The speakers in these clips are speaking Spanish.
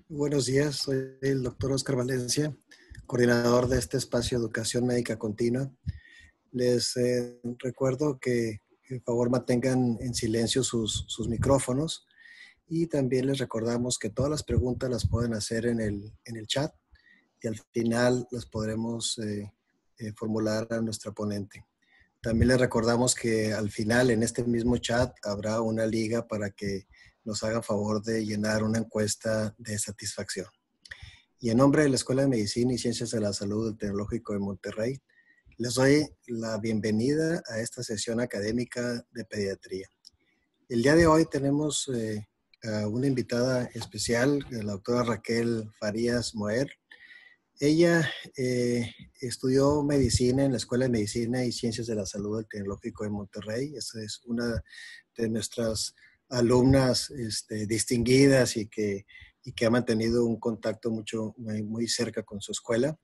Buenos días, soy el doctor Oscar Valencia, coordinador de este espacio de educación médica continua. Les recuerdo que por favor mantengan en silencio sus micrófonos y también les recordamos que todas las preguntas las pueden hacer en el chat y al final las podremos formular a nuestra ponente. También les recordamos que al final en este mismo chat habrá una liga para que nos hagan favor de llenar una encuesta de satisfacción. Y en nombre de la Escuela de Medicina y Ciencias de la Salud del Tecnológico de Monterrey, les doy la bienvenida a esta sesión académica de pediatría. El día de hoy tenemos a una invitada especial, la doctora Raquel Farías Moer. Ella estudió medicina en la Escuela de Medicina y Ciencias de la Salud del Tecnológico de Monterrey. Esa es una de nuestras alumnas distinguidas y que ha mantenido un contacto muy cerca con su escuela.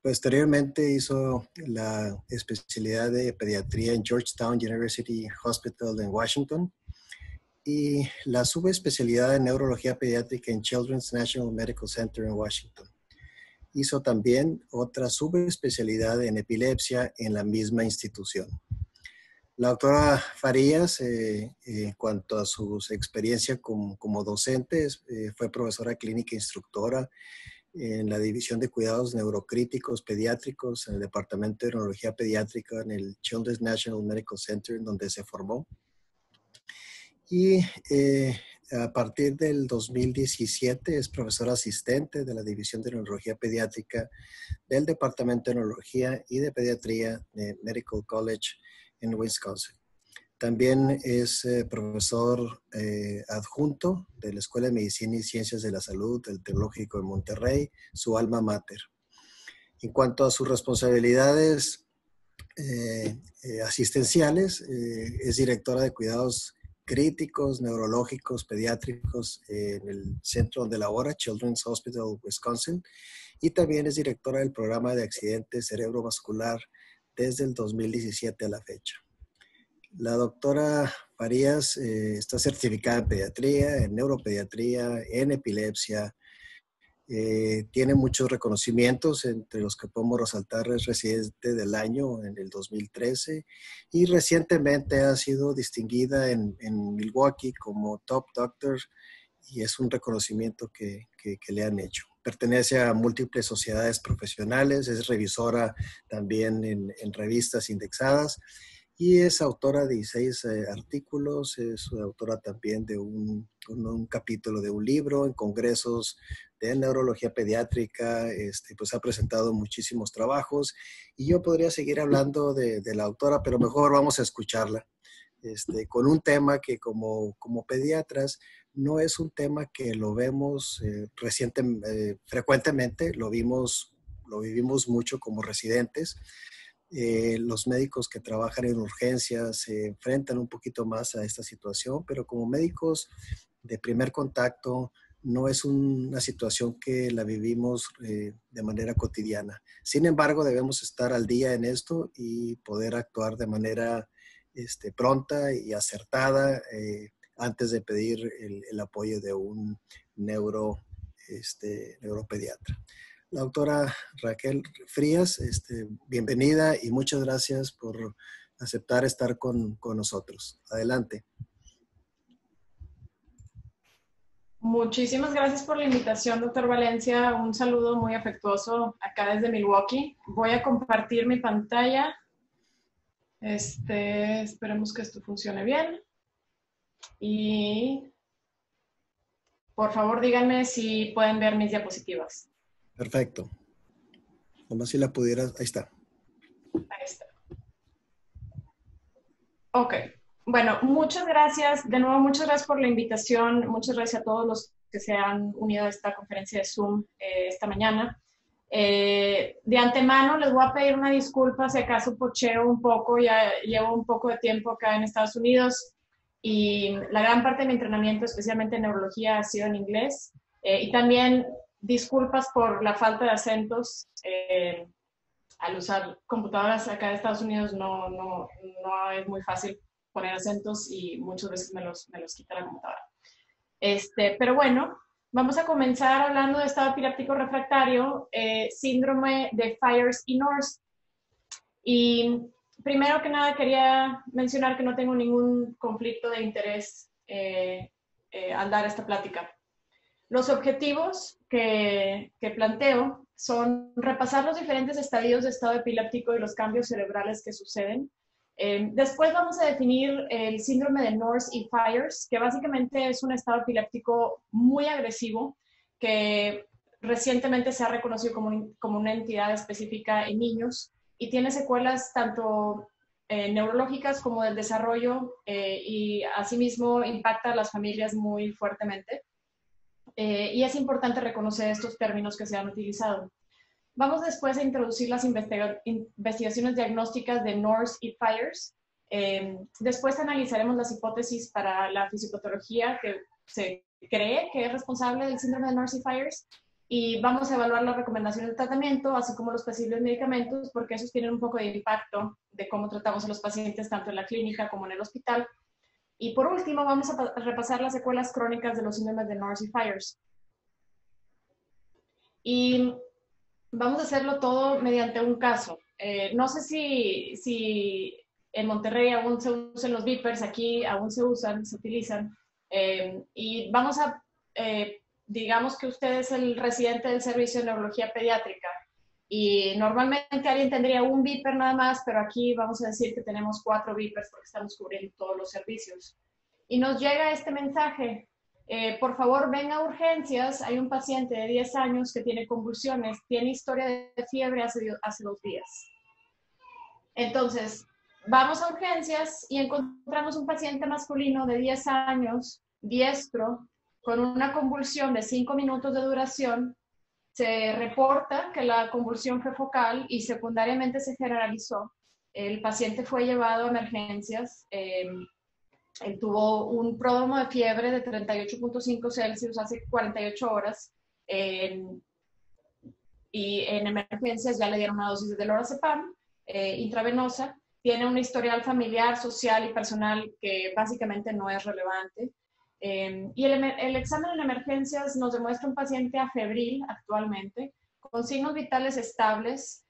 Posteriormente hizo la especialidad de pediatría en Georgetown University Hospital en Washington y la subespecialidad de neurología pediátrica en Children's National Medical Center en Washington. Hizo también otra subespecialidad en epilepsia en la misma institución. La doctora Farías, en cuanto a su experiencia como docente, fue profesora clínica e instructora en la División de Cuidados Neurocríticos Pediátricos en el Departamento de Neurología Pediátrica en el Children's National Medical Center, en donde se formó. Y a partir del 2017 es profesora asistente de la División de Neurología Pediátrica del Departamento de Neurología y de Pediatría de Medical College en Wisconsin. También es profesor adjunto de la Escuela de Medicina y Ciencias de la Salud del Tecnológico de Monterrey, su alma mater. En cuanto a sus responsabilidades asistenciales, es directora de cuidados críticos, neurológicos, pediátricos en el centro donde labora, Children's Hospital Wisconsin, y también es directora del programa de accidentes cerebrovascular desde el 2017 a la fecha. La doctora Farías está certificada en pediatría, en neuropediatría, en epilepsia. Tiene muchos reconocimientos, entre los que podemos resaltar es residente del año en el 2013 y recientemente ha sido distinguida en Milwaukee como Top Doctor y es un reconocimiento que le han hecho. Pertenece a múltiples sociedades profesionales, es revisora también en revistas indexadas y es autora de 16 artículos, es autora también de un capítulo de un libro en congresos de neurología pediátrica, pues ha presentado muchísimos trabajos y yo podría seguir hablando de la autora, pero mejor vamos a escucharla. Con un tema que como pediatras no es un tema que lo vemos frecuentemente, lo vivimos mucho como residentes. Los médicos que trabajan en urgencias se enfrentan un poquito más a esta situación, pero como médicos de primer contacto no es una situación que la vivimos de manera cotidiana. Sin embargo, debemos estar al día en esto y poder actuar de manera pronta y acertada antes de pedir el apoyo de un neuropediatra. La doctora Raquel Frías, bienvenida y muchas gracias por aceptar estar con nosotros. Adelante. Muchísimas gracias por la invitación, doctor Valencia. Un saludo muy afectuoso acá desde Milwaukee. Voy a compartir mi pantalla. Esperemos que esto funcione bien. Y por favor díganme si pueden ver mis diapositivas. Perfecto. Nomás si la pudieras, ahí está. Ahí está. Ok. Bueno, muchas gracias. De nuevo, muchas gracias por la invitación. Muchas gracias a todos los que se han unido a esta conferencia de Zoom esta mañana. De antemano les voy a pedir una disculpa si acaso pocheo un poco. Ya llevo un poco de tiempo acá en Estados Unidos y la gran parte de mi entrenamiento, especialmente en neurología, ha sido en inglés. Y también disculpas por la falta de acentos. Al usar computadoras acá de Estados Unidos no es muy fácil poner acentos y muchas veces me los quita la computadora. Pero bueno, Vamos a comenzar hablando de estado epiléptico refractario, síndrome de Fires y North. Y primero que nada quería mencionar que no tengo ningún conflicto de interés al dar esta plática. Los objetivos que planteo son repasar los diferentes estadios de estado epiléptico y los cambios cerebrales que suceden. Después vamos a definir el síndrome de North y Fires, que básicamente es un estado epiléptico muy agresivo que recientemente se ha reconocido como una entidad específica en niños y tiene secuelas tanto neurológicas como del desarrollo y asimismo impacta a las familias muy fuertemente. Y es importante reconocer estos términos que se han utilizado. Vamos después a introducir las investigaciones diagnósticas de North y Fires. Después analizaremos las hipótesis para la fisiopatología que se cree que es responsable del síndrome de North y Fires. Y vamos a evaluar las recomendaciones de tratamiento, así como los posibles medicamentos, porque esos tienen un poco de impacto de cómo tratamos a los pacientes tanto en la clínica como en el hospital. Y por último, vamos a repasar las secuelas crónicas de los síndromes de North y Fires. Y vamos a hacerlo todo mediante un caso. No sé si en Monterrey aún se usan los beepers, aquí aún se utilizan. Y vamos a, digamos que usted es el residente del servicio de neurología pediátrica y normalmente alguien tendría un beeper nada más, pero aquí vamos a decir que tenemos 4 beepers porque estamos cubriendo todos los servicios. Y nos llega este mensaje. Por favor, venga a urgencias. Hay un paciente de 10 años que tiene convulsiones, tiene historia de fiebre hace 2 días. Entonces, vamos a urgencias y encontramos un paciente masculino de 10 años, diestro, con una convulsión de 5 minutos de duración. Se reporta que la convulsión fue focal y secundariamente se generalizó. El paciente fue llevado a emergencias. Él tuvo un prodromo de fiebre de 38.5 Celsius hace 48 horas y en emergencias ya le dieron una dosis de lorazepam intravenosa. Tiene un historial familiar, social y personal que básicamente no es relevante. Y el examen en emergencias nos demuestra un paciente afebril actualmente, con signos vitales estables,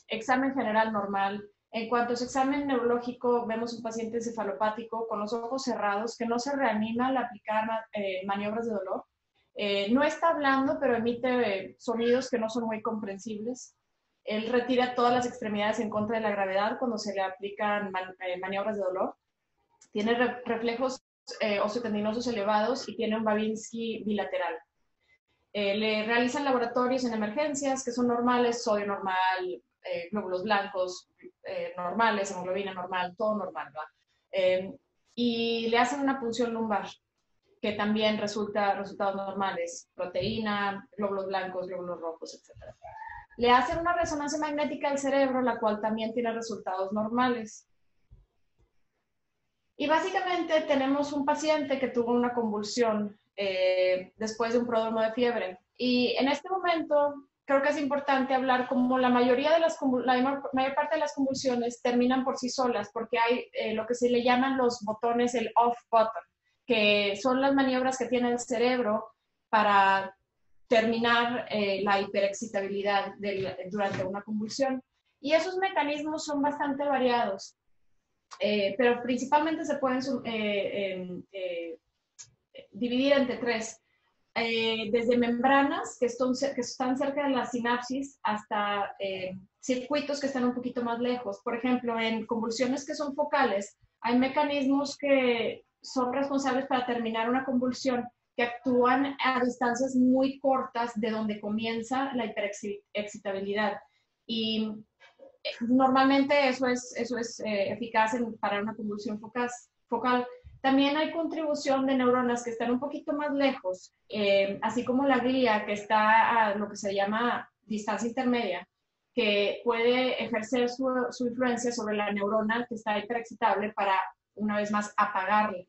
examen general normal. En cuanto a su examen neurológico, vemos un paciente encefalopático con los ojos cerrados que no se reanima al aplicar maniobras de dolor. No está hablando, pero emite sonidos que no son muy comprensibles. Él retira todas las extremidades en contra de la gravedad cuando se le aplican maniobras de dolor. Tiene reflejos osteotendinosos elevados y tiene un Babinski bilateral. Le realizan laboratorios en emergencias que son normales, sodio normal, glóbulos blancos normales, hemoglobina normal, todo normal, ¿va? Y le hacen una punción lumbar que también resultados normales, proteína, glóbulos blancos, glóbulos rojos, etc. Le hacen una resonancia magnética del cerebro, la cual también tiene resultados normales. Y básicamente tenemos un paciente que tuvo una convulsión después de un prodromo de fiebre. Y en este momento creo que es importante hablar como la mayor parte de las convulsiones terminan por sí solas, porque hay lo que se le llaman los botones, el off button, que son las maniobras que tiene el cerebro para terminar la hiperexcitabilidad durante una convulsión. Y esos mecanismos son bastante variados. Pero principalmente se pueden dividir entre 3. Desde membranas que están cerca de la sinapsis hasta circuitos que están un poquito más lejos. Por ejemplo, en convulsiones que son focales, hay mecanismos que son responsables para terminar una convulsión que actúan a distancias muy cortas de donde comienza la hiperexcitabilidad. Y normalmente eso es eficaz para una convulsión focal. También hay contribución de neuronas que están un poquito más lejos, así como la glía que está a lo que se llama distancia intermedia, que puede ejercer su influencia sobre la neurona que está hiperexcitable para, una vez más, apagarla.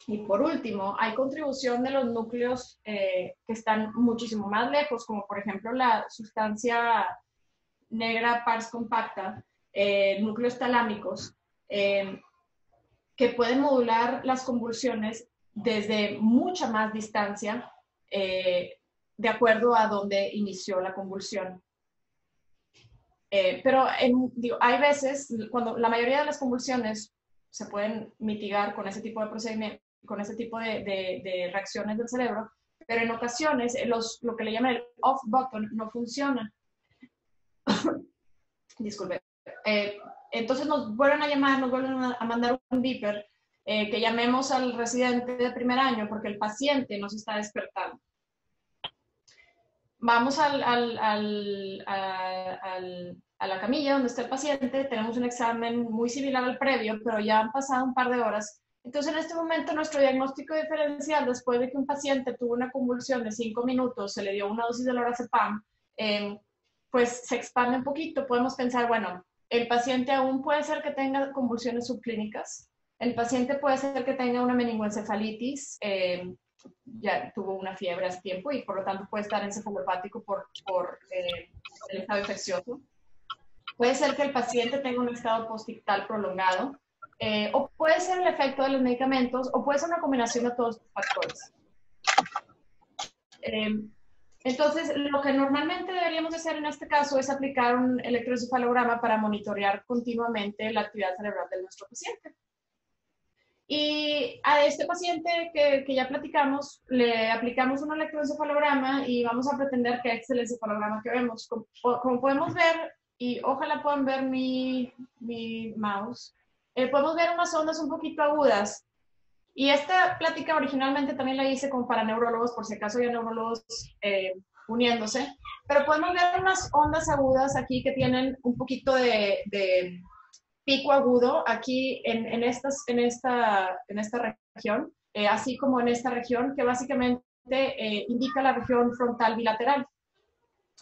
Y por último, hay contribución de los núcleos que están muchísimo más lejos, como por ejemplo la sustancia negra pars compacta, núcleos talámicos, que pueden modular las convulsiones desde mucha más distancia de acuerdo a dónde inició la convulsión. Pero hay veces, cuando la mayoría de las convulsiones se pueden mitigar con ese tipo de procedimiento, con ese tipo de reacciones del cerebro, pero en ocasiones lo que le llaman el off button no funciona. Disculpe. Entonces nos vuelven a llamar, nos vuelven a mandar un beeper, que llamemos al residente de primer año porque el paciente nos está despertando. Vamos a la camilla donde está el paciente, tenemos un examen muy similar al previo, pero ya han pasado un par de horas. Entonces, en este momento, nuestro diagnóstico diferencial, después de que un paciente tuvo una convulsión de 5 minutos, se le dio una dosis de lorazepam, pues se expande un poquito. Podemos pensar, bueno, el paciente aún puede ser que tenga convulsiones subclínicas, el paciente puede ser que tenga una meningoencefalitis, ya tuvo una fiebre hace tiempo y por lo tanto puede estar encefalopático por el estado infeccioso. Puede ser que el paciente tenga un estado postictal prolongado, o puede ser el efecto de los medicamentos, o puede ser una combinación de todos estos factores. Entonces, lo que normalmente deberíamos hacer en este caso es aplicar un electroencefalograma para monitorear continuamente la actividad cerebral de nuestro paciente. Y a este paciente que ya platicamos, le aplicamos un electroencefalograma y vamos a pretender que este es el encefalograma que vemos. Como podemos ver, y ojalá puedan ver mi mouse, podemos ver unas ondas un poquito agudas. Y esta plática originalmente también la hice como para neurólogos, por si acaso hay neurólogos uniéndose. Pero podemos ver unas ondas agudas aquí que tienen un poquito de pico agudo aquí en esta región, así como en esta región, que básicamente indica la región frontal bilateral.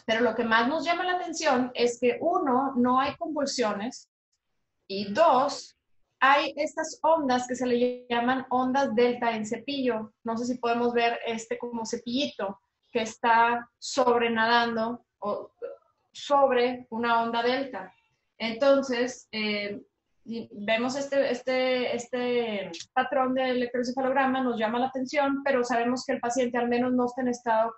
Pero lo que más nos llama la atención es que, uno, no hay convulsiones, y dos, hay estas ondas que se le llaman ondas delta en cepillo. No sé si podemos ver como cepillito que está sobrenadando o sobre una onda delta. Entonces, vemos este patrón del electroencefalograma, nos llama la atención, pero sabemos que el paciente al menos no está en estado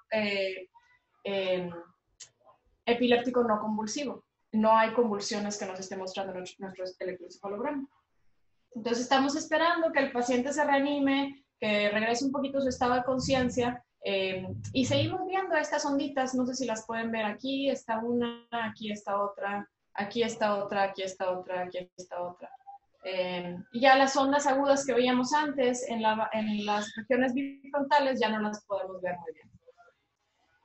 epiléptico no convulsivo. No hay convulsiones que nos esté mostrando nuestro electroencefalograma. Entonces, estamos esperando que el paciente se reanime, que regrese un poquito su estado de conciencia, y seguimos viendo estas onditas. No sé si las pueden ver aquí. Está una, aquí está otra, aquí está otra, aquí está otra, aquí está otra. Y ya las ondas agudas que veíamos antes en las regiones bifrontales ya no las podemos ver muy bien.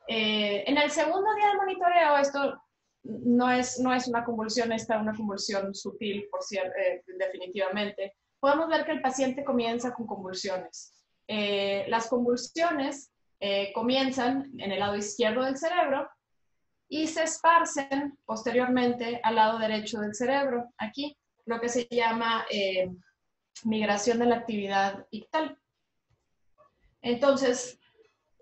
En el segundo día de monitoreo, esto no es una convulsión, esta es una convulsión sutil, por cierto, definitivamente. Podemos ver que el paciente comienza con convulsiones. Las convulsiones comienzan en el lado izquierdo del cerebro y se esparcen posteriormente al lado derecho del cerebro, aquí, lo que se llama migración de la actividad ictal. Entonces,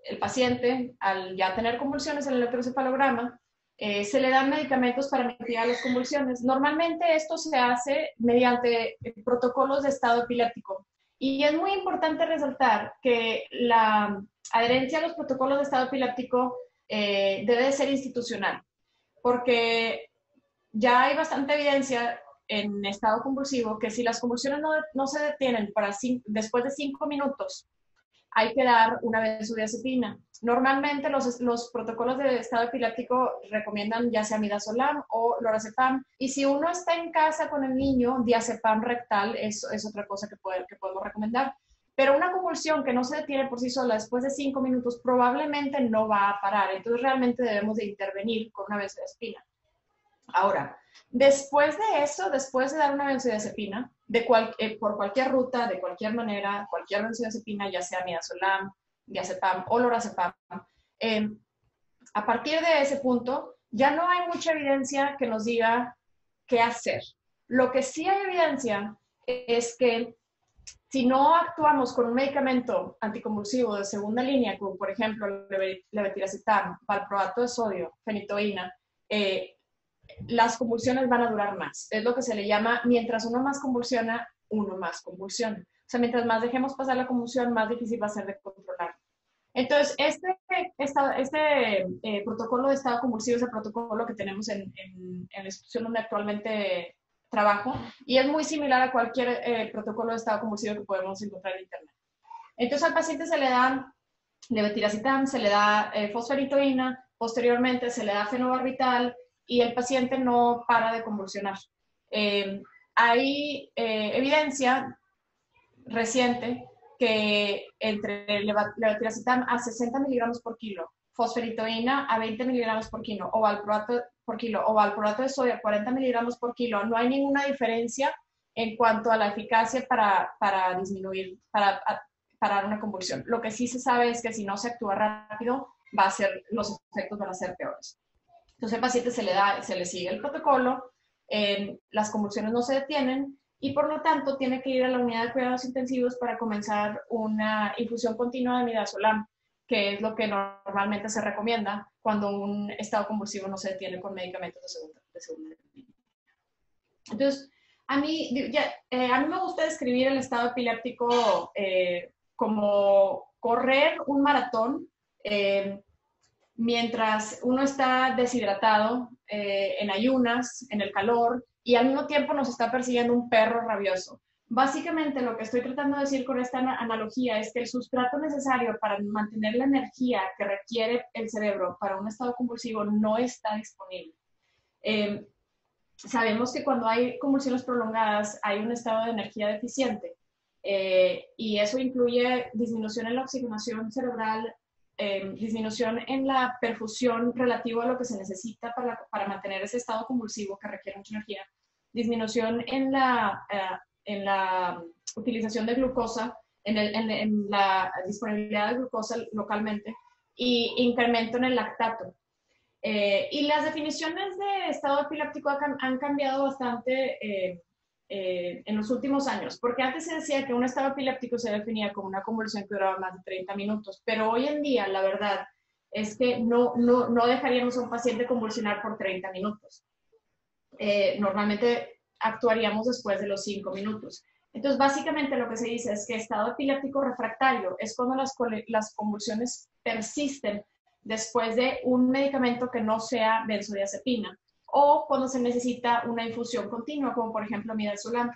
el paciente, al ya tener convulsiones en el electroencefalograma, se le dan medicamentos para mitigar las convulsiones. Normalmente esto se hace mediante protocolos de estado epiléptico. Y es muy importante resaltar que la adherencia a los protocolos de estado epiléptico debe de ser institucional, porque ya hay bastante evidencia en estado convulsivo que si las convulsiones no se detienen después de 5 minutos, hay que dar una benzodiazepina. Normalmente los protocolos de estado epiléptico recomiendan ya sea midazolam o lorazepam, y si uno está en casa con el niño, diazepam rectal es otra cosa que podemos recomendar. Pero una convulsión que no se detiene por sí sola después de 5 minutos probablemente no va a parar, entonces realmente debemos de intervenir con una benzodiazepina. Ahora, después de eso, después de dar una benzodiazepina, por cualquier ruta, de cualquier manera, cualquier benzodiazepina, ya sea midazolam, diazepam o lorazepam, a partir de ese punto ya no hay mucha evidencia que nos diga qué hacer. Lo que sí hay evidencia es que si no actuamos con un medicamento anticonvulsivo de segunda línea, como por ejemplo levetiracetam, valproato de sodio, fenitoína, las convulsiones van a durar más. Es lo que se le llama, mientras uno más convulsiona, uno más convulsiona. O sea, mientras más dejemos pasar la convulsión, más difícil va a ser de controlar. Entonces, este protocolo de estado convulsivo es el protocolo que tenemos en la institución donde actualmente trabajo y es muy similar a cualquier protocolo de estado convulsivo que podemos encontrar en Internet. Entonces, al paciente se le da levetiracetam, se le da fosferitoína, posteriormente se le da fenobarbital y el paciente no para de convulsionar. Hay evidencia reciente que entre levetiracetam a 60 miligramos por kilo, fosferitoína a 20 miligramos por kilo o valproato de sodio a 40 miligramos por kilo, no hay ninguna diferencia en cuanto a la eficacia para disminuir, para parar una convulsión. Lo que sí se sabe es que si no se actúa rápido, los efectos van a ser peores. Entonces al paciente se le sigue el protocolo, las convulsiones no se detienen y por lo tanto tiene que ir a la unidad de cuidados intensivos para comenzar una infusión continua de midazolam, que es lo que normalmente se recomienda cuando un estado convulsivo no se detiene con medicamentos de segunda línea. Entonces, a mí me gusta describir el estado epiléptico como correr un maratón mientras uno está deshidratado, en ayunas, en el calor, y al mismo tiempo nos está persiguiendo un perro rabioso. Básicamente lo que estoy tratando de decir con esta analogía es que el sustrato necesario para mantener la energía que requiere el cerebro para un estado convulsivo no está disponible. Sabemos que cuando hay convulsiones prolongadas hay un estado de energía deficiente y eso incluye disminución en la oxigenación cerebral, disminución en la perfusión relativo a lo que se necesita para mantener ese estado convulsivo que requiere mucha energía, disminución en la utilización de glucosa, en la disponibilidad de glucosa localmente y incremento en el lactato. Y las definiciones de estado epiléptico han cambiado bastante en los últimos años, porque antes se decía que un estado epiléptico se definía como una convulsión que duraba más de 30 minutos, pero hoy en día la verdad es que no dejaríamos a un paciente convulsionar por 30 minutos. Normalmente actuaríamos después de los 5 minutos. Entonces, básicamente lo que se dice es que estado epiléptico refractario es cuando las convulsiones persisten después de un medicamento que no sea benzodiazepina o cuando se necesita una infusión continua, como por ejemplo midazolam.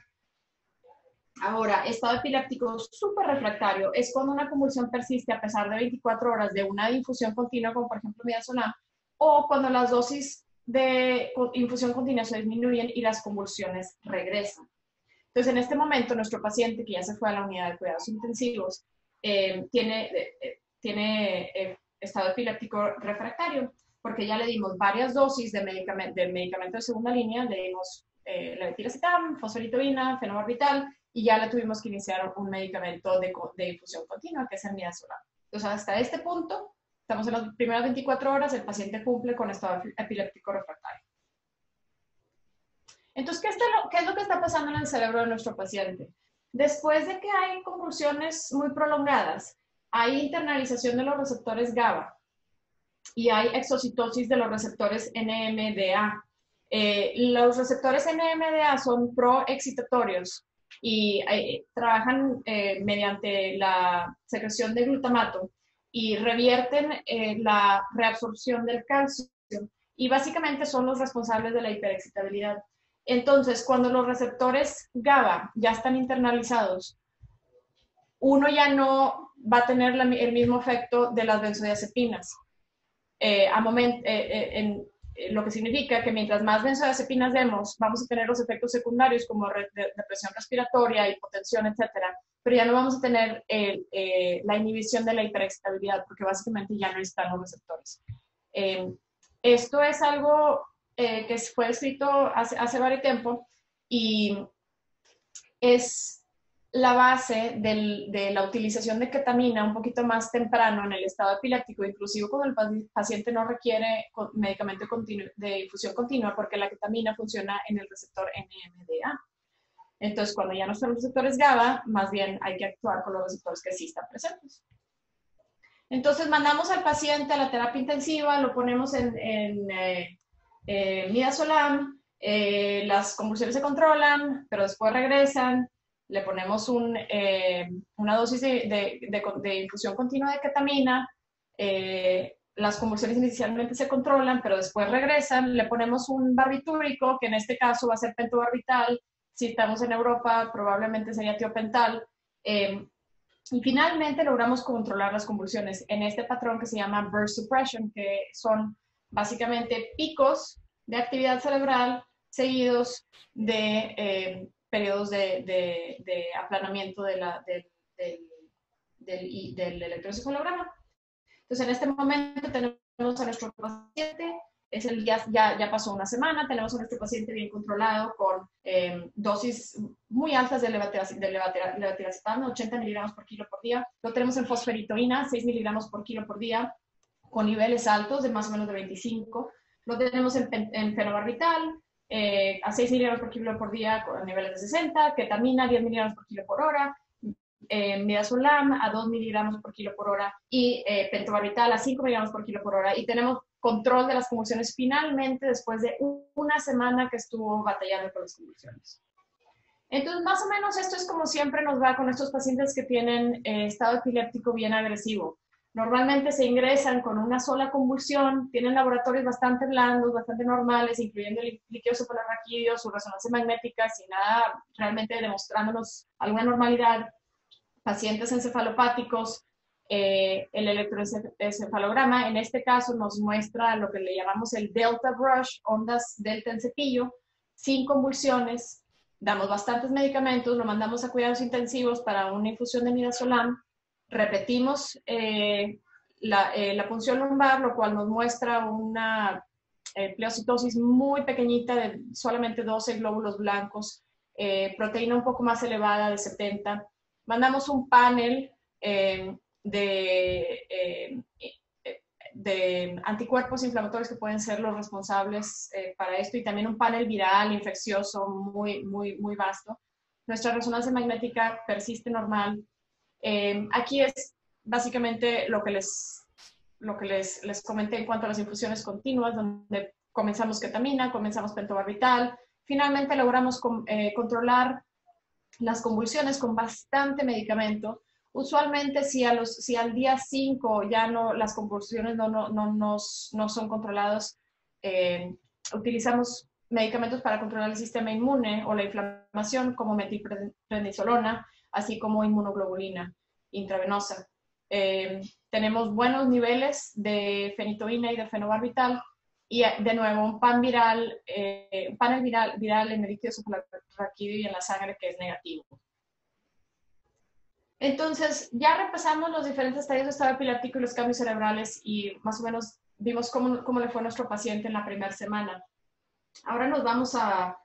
Ahora, estado epiléptico súper refractario es cuando una convulsión persiste a pesar de 24 horas de una infusión continua, como por ejemplo midazolam, o cuando las dosis de infusión continua se disminuyen y las convulsiones regresan. Entonces, en este momento, nuestro paciente que ya se fue a la unidad de cuidados intensivos tiene estado epiléptico refractario, porque ya le dimos varias dosis del medicamento de segunda línea, le dimos levetiracetam, fosferitoína, fenobarbital, y ya le tuvimos que iniciar un medicamento de infusión continua, que es el midazolam. Entonces, hasta este punto, estamos en las primeras 24 horas, el paciente cumple con estado epiléptico refractario. Entonces, ¿qué es lo que está pasando en el cerebro de nuestro paciente? Después de que hay convulsiones muy prolongadas, hay internalización de los receptores GABA y hay exocitosis de los receptores NMDA. Los receptores NMDA son proexcitatorios y trabajan mediante la secreción de glutamato y revierten la reabsorción del calcio y básicamente son los responsables de la hiperexcitabilidad. Entonces, cuando los receptores GABA ya están internalizados, uno ya no va a tener el mismo efecto de las benzodiazepinas. Lo que significa que mientras más benzodiazepinas demos, vamos a tener los efectos secundarios como depresión respiratoria, hipotensión, etcétera, pero ya no vamos a tener la inhibición de la hiperexcitabilidad porque básicamente ya no están los receptores. Esto es algo que fue escrito hace varios tiempo y es la base de la utilización de ketamina un poquito más temprano en el estado epiléptico, inclusive cuando el paciente no requiere medicamento de infusión continua, porque la ketamina funciona en el receptor NMDA. Entonces, cuando ya no están los receptores GABA, más bien hay que actuar con los receptores que sí están presentes. Entonces, mandamos al paciente a la terapia intensiva, lo ponemos en midazolam, las convulsiones se controlan, pero después regresan. le ponemos una dosis de infusión continua de ketamina, las convulsiones inicialmente se controlan, pero después regresan, le ponemos un barbitúrico, que en este caso va a ser pentobarbital, si estamos en Europa probablemente sería tiopental, y finalmente logramos controlar las convulsiones en este patrón que se llama burst suppression, que son básicamente picos de actividad cerebral seguidos de periodos de aplanamiento del electroencefalograma. Entonces, en este momento tenemos a nuestro paciente, ya pasó una semana, tenemos a nuestro paciente bien controlado con dosis muy altas de levetiracetam, 80 miligramos por kilo por día. Lo tenemos en fosferitoína, 6 miligramos por kilo por día, con niveles altos de más o menos de 25. Lo tenemos en fenobarbital, a 6 miligramos por kilo por día con niveles de 60, ketamina, 10 miligramos por kilo por hora, midazolam a 2 miligramos por kilo por hora y pentobarbital a 5 miligramos por kilo por hora. Y tenemos control de las convulsiones finalmente después de una semana que estuvo batallando con las convulsiones. Entonces, más o menos esto es como siempre nos va con estos pacientes que tienen estado epiléptico bien agresivo. Normalmente se ingresan con una sola convulsión, tienen laboratorios bastante blandos, bastante normales, incluyendo el líquido suprarraquídeo, su resonancia magnética, sin nada realmente demostrándonos alguna normalidad. Pacientes encefalopáticos, el electroencefalograma en este caso nos muestra lo que le llamamos el delta brush, ondas delta en cepillo, sin convulsiones. Damos bastantes medicamentos, lo mandamos a cuidados intensivos para una infusión de midazolam. Repetimos la punción lumbar, lo cual nos muestra una pleocitosis muy pequeñita de solamente 12 glóbulos blancos, proteína un poco más elevada de 70. Mandamos un panel de anticuerpos inflamatorios que pueden ser los responsables para esto y también un panel viral infeccioso muy vasto. Nuestra resonancia magnética persiste normal. Aquí es básicamente lo que les comenté en cuanto a las infusiones continuas, donde comenzamos ketamina, comenzamos pentobarbital, finalmente logramos controlar las convulsiones con bastante medicamento. Usualmente si al día 5 ya las convulsiones no son controladas, utilizamos medicamentos para controlar el sistema inmune o la inflamación como metilprednisolona, así como inmunoglobulina intravenosa. Tenemos buenos niveles de fenitoína y de fenobarbital y de nuevo un panel viral en el líquido suprarraquídeo y en la sangre que es negativo. Entonces, ya repasamos los diferentes estadios de estado epiléptico y los cambios cerebrales y más o menos vimos cómo le fue a nuestro paciente en la primera semana. Ahora nos vamos a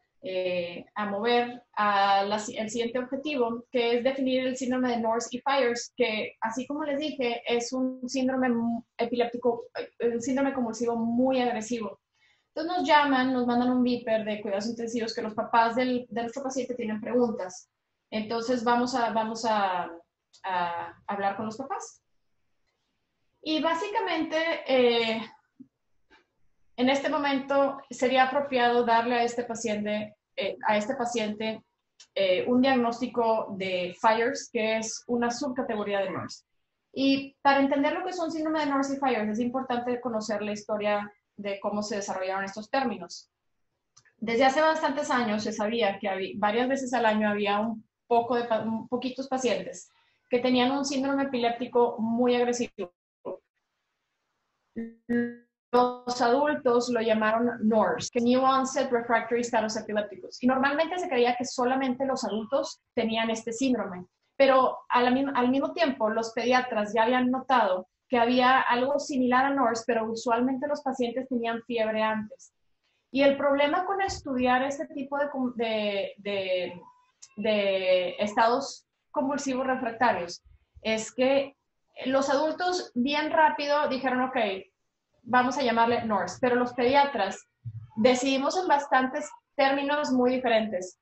mover al siguiente objetivo, que es definir el síndrome de North y Fires, que así como les dije, es un síndrome epiléptico, un síndrome convulsivo muy agresivo. Entonces nos llaman, nos mandan un beeper de cuidados intensivos que los papás de nuestro paciente tienen preguntas. Entonces vamos a hablar con los papás. Y básicamente, en este momento sería apropiado darle a este paciente un diagnóstico de Fires, que es una subcategoría de NORS. Y para entender lo que es un síndrome de NORS y Fires, es importante conocer la historia de cómo se desarrollaron estos términos. Desde hace bastantes años se sabía que varias veces al año había poquitos pacientes que tenían un síndrome epiléptico muy agresivo. Los adultos lo llamaron NORS, que New Onset Refractory Status Epilepticus. Y normalmente se creía que solamente los adultos tenían este síndrome. Pero al mismo tiempo, los pediatras ya habían notado que había algo similar a NORS, pero usualmente los pacientes tenían fiebre antes. Y el problema con estudiar este tipo de estados convulsivos refractarios es que los adultos bien rápido dijeron, ok, vamos a llamarle NORS, pero los pediatras decidimos en bastantes términos muy diferentes.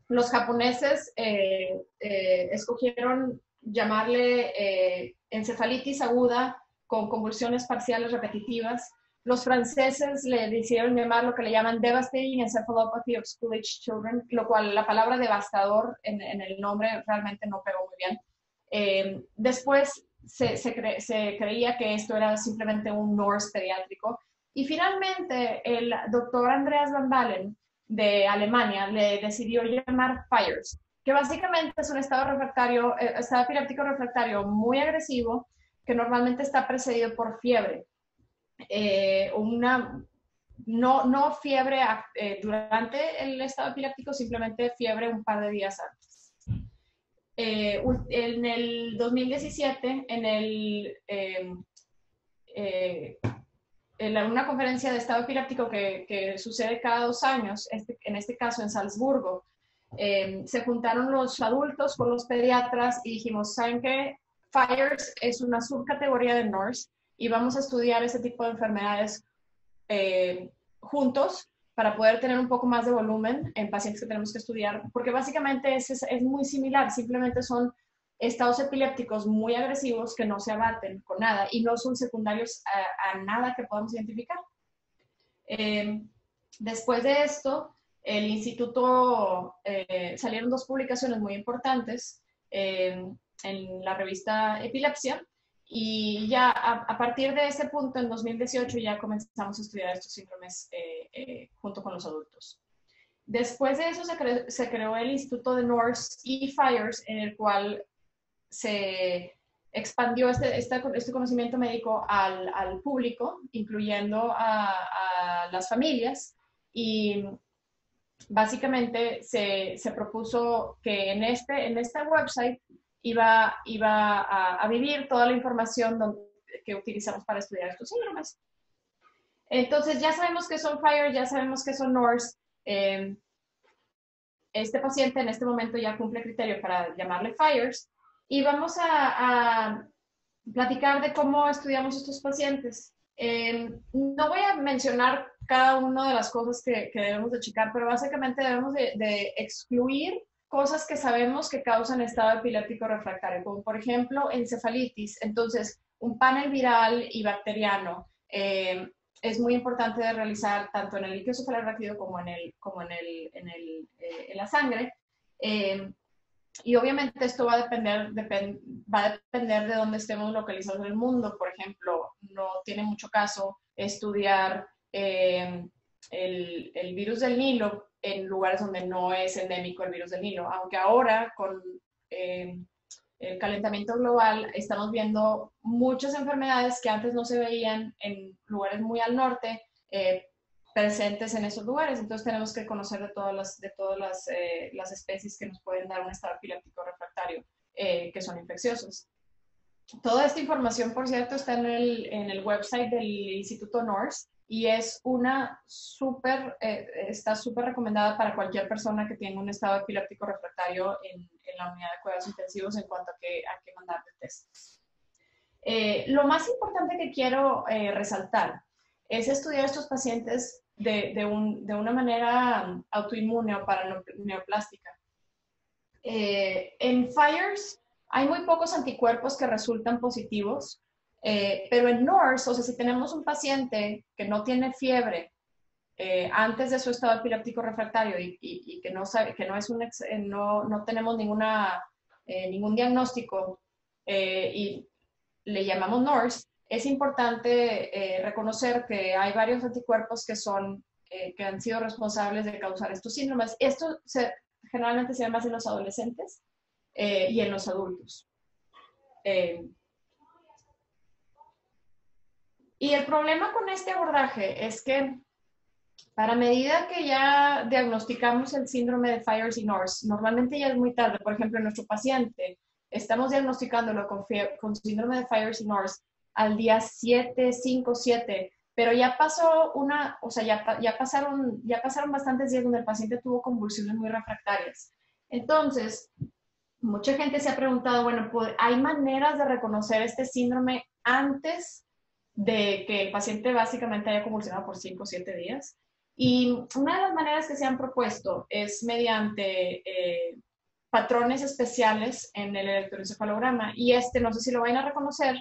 Los japoneses escogieron llamarle encefalitis aguda con convulsiones parciales repetitivas. los franceses le decidieron llamar lo que le llaman Devastating Encephalopathy of School-Age Children, lo cual la palabra devastador en el nombre realmente no pegó muy bien. Después se creía que esto era simplemente un NORS pediátrico. Y finalmente el doctor Andreas Van Balen de Alemania le decidió llamar FIRES, que básicamente es un estado epiléptico refractario muy agresivo que normalmente está precedido por fiebre. No fiebre durante el estado epiléptico, simplemente fiebre un par de días antes. En el 2017, en una conferencia de estado epiléptico que sucede cada 2 años, en este caso en Salzburgo, se juntaron los adultos con los pediatras y dijimos, ¿saben qué? FIRES es una subcategoría de NORS y vamos a estudiar ese tipo de enfermedades juntos para poder tener un poco más de volumen en pacientes que tenemos que estudiar, porque básicamente es muy similar, simplemente son estados epilépticos muy agresivos que no se abaten con nada y no son secundarios a nada que podamos identificar. Después de esto, el instituto, salieron 2 publicaciones muy importantes en la revista Epilepsia, y ya a partir de ese punto, en 2018, ya comenzamos a estudiar estos síndromes junto con los adultos. Después de eso se creó el Instituto de NORS y FIRES, en el cual se expandió este conocimiento médico al público, incluyendo a las familias, y básicamente se propuso que en esta website iba a vivir toda la información que utilizamos para estudiar estos síndromes. Entonces ya sabemos que son FIRES, ya sabemos que son NORS. Este paciente en este momento ya cumple criterio para llamarle FIRES, y vamos a platicar de cómo estudiamos estos pacientes. No voy a mencionar cada una de las cosas que debemos de checar, pero básicamente debemos de excluir cosas que sabemos que causan estado epiléptico refractario, como por ejemplo encefalitis. Entonces, un panel viral y bacteriano es muy importante de realizar tanto en el líquido cefalorraquídeo como en la sangre. Y obviamente esto va a depender de dónde estemos localizados en el mundo. Por ejemplo, no tiene mucho caso estudiar el virus del Nilo en lugares donde no es endémico el virus del Nilo, aunque ahora con el calentamiento global estamos viendo muchas enfermedades que antes no se veían en lugares muy al norte, presentes en esos lugares. Entonces tenemos que conocer de todas las especies que nos pueden dar un estado epiléptico refractario, que son infecciosos. Toda esta información, por cierto, está en el website del Instituto NORS, y es está súper recomendada para cualquier persona que tenga un estado epiléptico refractario en la unidad de cuidados intensivos en cuanto a que mandar de testes. Lo más importante que quiero resaltar es estudiar a estos pacientes de una manera autoinmune o paraneoplástica. En FIRES hay muy pocos anticuerpos que resultan positivos, pero en NORS, o sea, si tenemos un paciente que no tiene fiebre antes de su estado epiléptico refractario y que no tenemos ningún diagnóstico y le llamamos NORS, es importante reconocer que hay varios anticuerpos que han sido responsables de causar estos síndromes. Esto generalmente se ve más en los adolescentes y en los adultos. Y el problema con este abordaje es que para medida que ya diagnosticamos el síndrome de FIRES y NORS, normalmente ya es muy tarde. Por ejemplo, en nuestro paciente estamos diagnosticándolo con síndrome de FIRES y NORS al día 7, 5, 7, pero ya pasó ya pasaron bastantes días donde el paciente tuvo convulsiones muy refractarias. Entonces, mucha gente se ha preguntado, bueno, ¿hay maneras de reconocer este síndrome antes de que el paciente básicamente haya convulsionado por 5 o 7 días? Y una de las maneras que se han propuesto es mediante patrones especiales en el electroencefalograma. Y no sé si lo vayan a reconocer,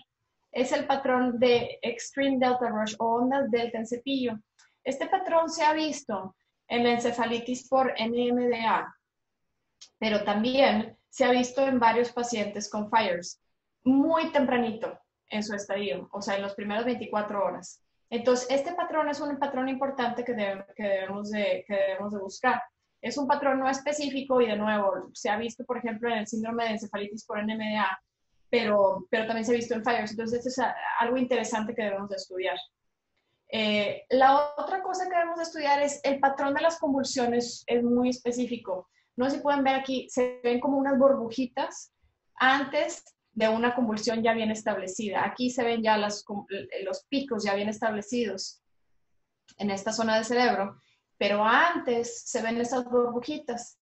es el patrón de Extreme Delta Rush o ondas delta en cepillo. Este patrón se ha visto en la encefalitis por NMDA, pero también se ha visto en varios pacientes con FIRES, muy tempranito en su estadio, o sea, en los primeros 24 horas. Entonces, este patrón es un patrón importante que debemos de buscar. Es un patrón no específico y, de nuevo, se ha visto, por ejemplo, en el síndrome de encefalitis por NMDA, pero también se ha visto en FIRES. Entonces, esto es algo interesante que debemos de estudiar. La otra cosa que debemos de estudiar es el patrón de las convulsiones, es muy específico. No sé si pueden ver aquí, se ven como unas burbujitas antes de una convulsión ya bien establecida. Aquí se ven ya los picos ya bien establecidos en esta zona del cerebro, pero antes se ven estas burbujitas.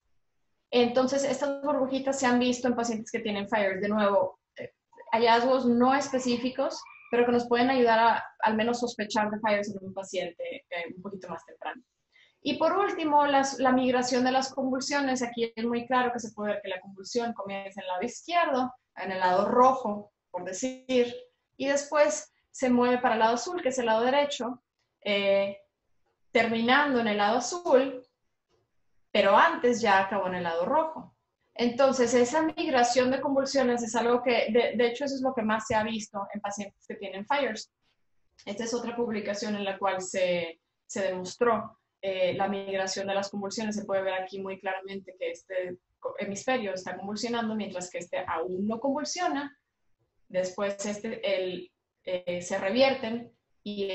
Entonces, estas burbujitas se han visto en pacientes que tienen FIRES. De nuevo, hallazgos no específicos, pero que nos pueden ayudar a al menos sospechar de FIRES en un paciente un poquito más temprano. Y por último, la migración de las convulsiones. Aquí es muy claro que se puede ver que la convulsión comienza en el lado izquierdo, en el lado rojo, por decir, y después se mueve para el lado azul, que es el lado derecho, terminando en el lado azul, pero antes ya acabó en el lado rojo. Entonces, esa migración de convulsiones es algo que, de hecho, eso es lo que más se ha visto en pacientes que tienen FIRES. Esta es otra publicación en la cual se demostró la migración de las convulsiones. Se puede ver aquí muy claramente que este hemisferio está convulsionando, mientras que este aún no convulsiona. Después se revierten y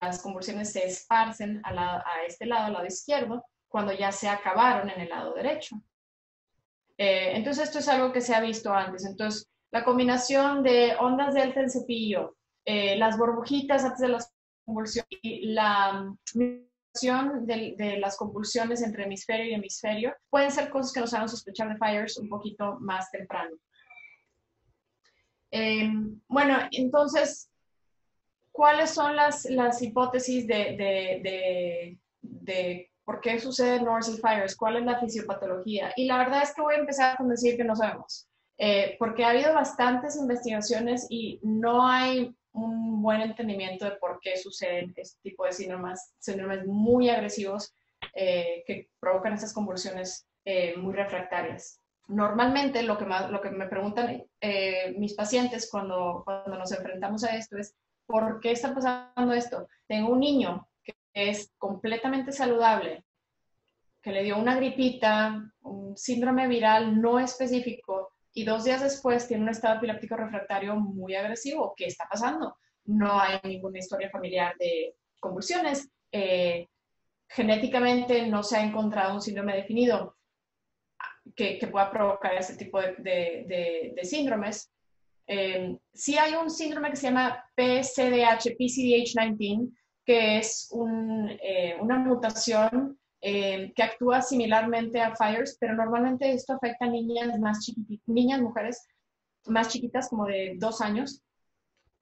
las convulsiones se esparcen a este lado, al lado izquierdo, cuando ya se acabaron en el lado derecho. Entonces, esto es algo que se ha visto antes. Entonces, la combinación de ondas delta en cepillo, las burbujitas antes de las convulsiones y la migración de las convulsiones entre hemisferio y hemisferio pueden ser cosas que nos hagan sospechar de FIRES un poquito más temprano. Bueno, entonces, ¿cuáles son las hipótesis de por qué sucede North FIRES? ¿Cuál es la fisiopatología? Y la verdad es que voy a empezar con decir que no sabemos, porque ha habido bastantes investigaciones y no hay un buen entendimiento de por qué suceden este tipo de síndromes muy agresivos que provocan estas convulsiones muy refractarias. Normalmente lo que me preguntan mis pacientes cuando nos enfrentamos a esto es, ¿por qué está pasando esto? Tengo un niño que es completamente saludable, que le dio una gripita, un síndrome viral no específico, y 2 días después tiene un estado epiléptico refractario muy agresivo. ¿Qué está pasando? No hay ninguna historia familiar de convulsiones. Genéticamente no se ha encontrado un síndrome definido que pueda provocar ese tipo de síndromes. Sí hay un síndrome que se llama PCDH19, que es una mutación que actúa similarmente a FIRES, pero normalmente esto afecta a niñas mujeres más chiquitas, como de 2 años,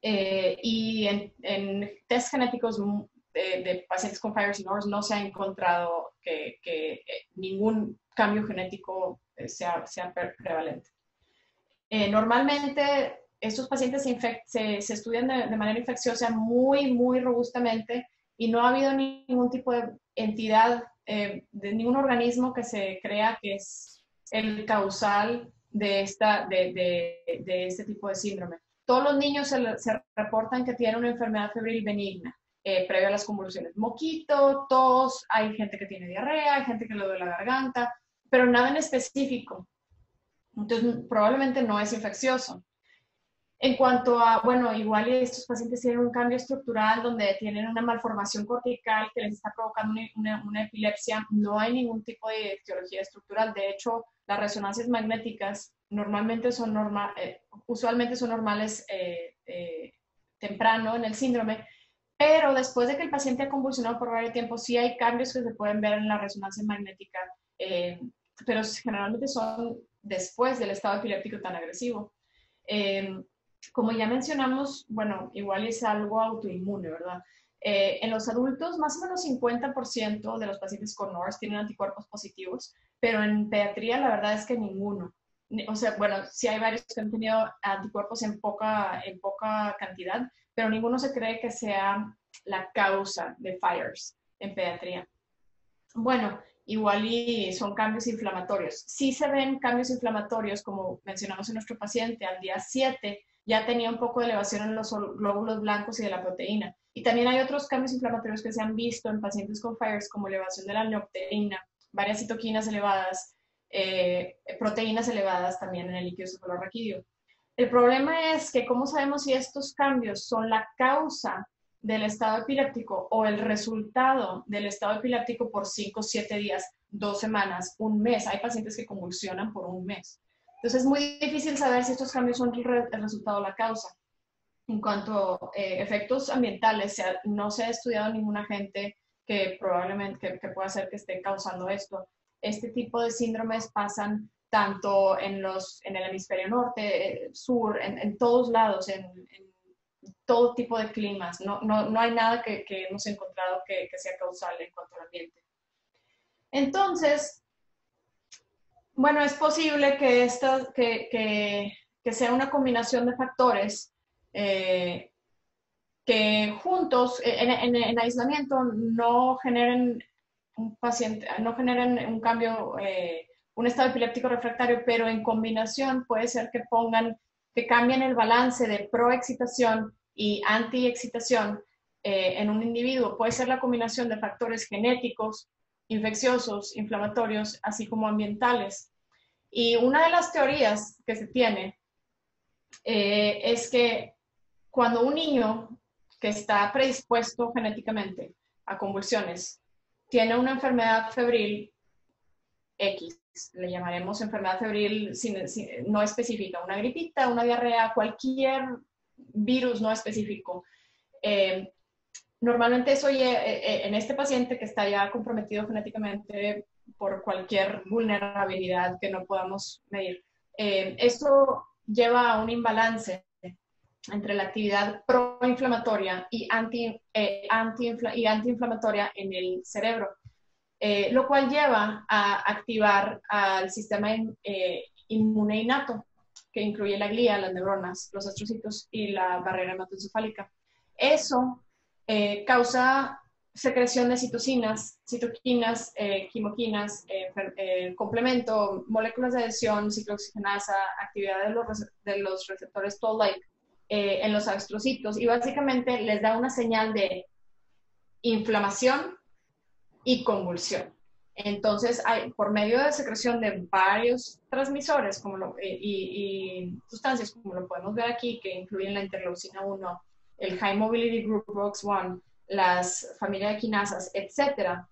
y en test genéticos de pacientes con FIRES y NORS no se ha encontrado que ningún cambio genético sea prevalente. Normalmente estos pacientes se estudian de manera infecciosa muy, muy robustamente y no ha habido ningún tipo de entidad, de ningún organismo que se crea que es el causal de este tipo de síndrome. Todos los niños se reportan que tienen una enfermedad febril benigna previo a las convulsiones. Moquito, tos, hay gente que tiene diarrea, hay gente que le duele la garganta, pero nada en específico. Entonces, probablemente no es infeccioso. En cuanto a, bueno, igual estos pacientes tienen un cambio estructural donde tienen una malformación cortical que les está provocando una epilepsia, no hay ningún tipo de etiología estructural. De hecho, las resonancias magnéticas usualmente son normales temprano en el síndrome, pero después de que el paciente ha convulsionado por varios tiempo, sí hay cambios que se pueden ver en la resonancia magnética, pero generalmente son después del estado epiléptico tan agresivo. Como ya mencionamos, bueno, igual es algo autoinmune, ¿verdad? En los adultos, más o menos 50% de los pacientes con NORS tienen anticuerpos positivos, pero en pediatría la verdad es que ninguno. o sea, bueno, sí hay varios que han tenido anticuerpos en poca cantidad, pero ninguno se cree que sea la causa de FIRES en pediatría. Bueno, igual y son cambios inflamatorios. Sí se ven cambios inflamatorios, como mencionamos en nuestro paciente, al día 7 ya tenía un poco de elevación en los glóbulos blancos y de la proteína. Y también hay otros cambios inflamatorios que se han visto en pacientes con FIRES, como elevación de la neopterina, varias citoquinas elevadas, proteínas elevadas también en el líquido cefalorraquídeo. El problema es que, ¿cómo sabemos si estos cambios son la causa del estado epiléptico o el resultado del estado epiléptico por 5, 7 días, 2 semanas, un mes? Hay pacientes que convulsionan por un mes. Entonces es muy difícil saber si estos cambios son el resultado o la causa. En cuanto a efectos ambientales, no se ha estudiado ningún agente que probablemente que pueda ser que esté causando esto. Este tipo de síndromes pasan tanto en el hemisferio norte, sur, en todos lados, en todo tipo de climas. No hay nada que hemos encontrado que sea causal en cuanto al ambiente. Entonces, bueno, es posible que sea una combinación de factores que juntos, en aislamiento, no generen un cambio, un estado epiléptico refractario, pero en combinación puede ser que cambien el balance de proexcitación y antiexcitación en un individuo. Puede ser la combinación de factores genéticos, infecciosos, inflamatorios, así como ambientales. Y una de las teorías que se tiene es que cuando un niño que está predispuesto genéticamente a convulsiones tiene una enfermedad febril X, le llamaremos enfermedad febril no específica, una gripita, una diarrea, cualquier virus no específico. Normalmente eso en este paciente que está ya comprometido genéticamente por cualquier vulnerabilidad que no podamos medir, esto lleva a un imbalance entre la actividad proinflamatoria y antiinflamatoria en el cerebro, lo cual lleva a activar al sistema inmune innato, que incluye la glía, las neuronas, los astrocitos y la barrera hematoencefálica. Eso causa secreción de citoquinas, quimoquinas, complemento, moléculas de adhesión, ciclooxigenasa, actividad de los receptores toll-like en los astrocitos, y básicamente les da una señal de inflamación y convulsión. Entonces, por medio de secreción de varios transmisores y sustancias, como lo podemos ver aquí, que incluyen la interleucina 1, el High Mobility Group ROX1, las familias de quinasas, etc.,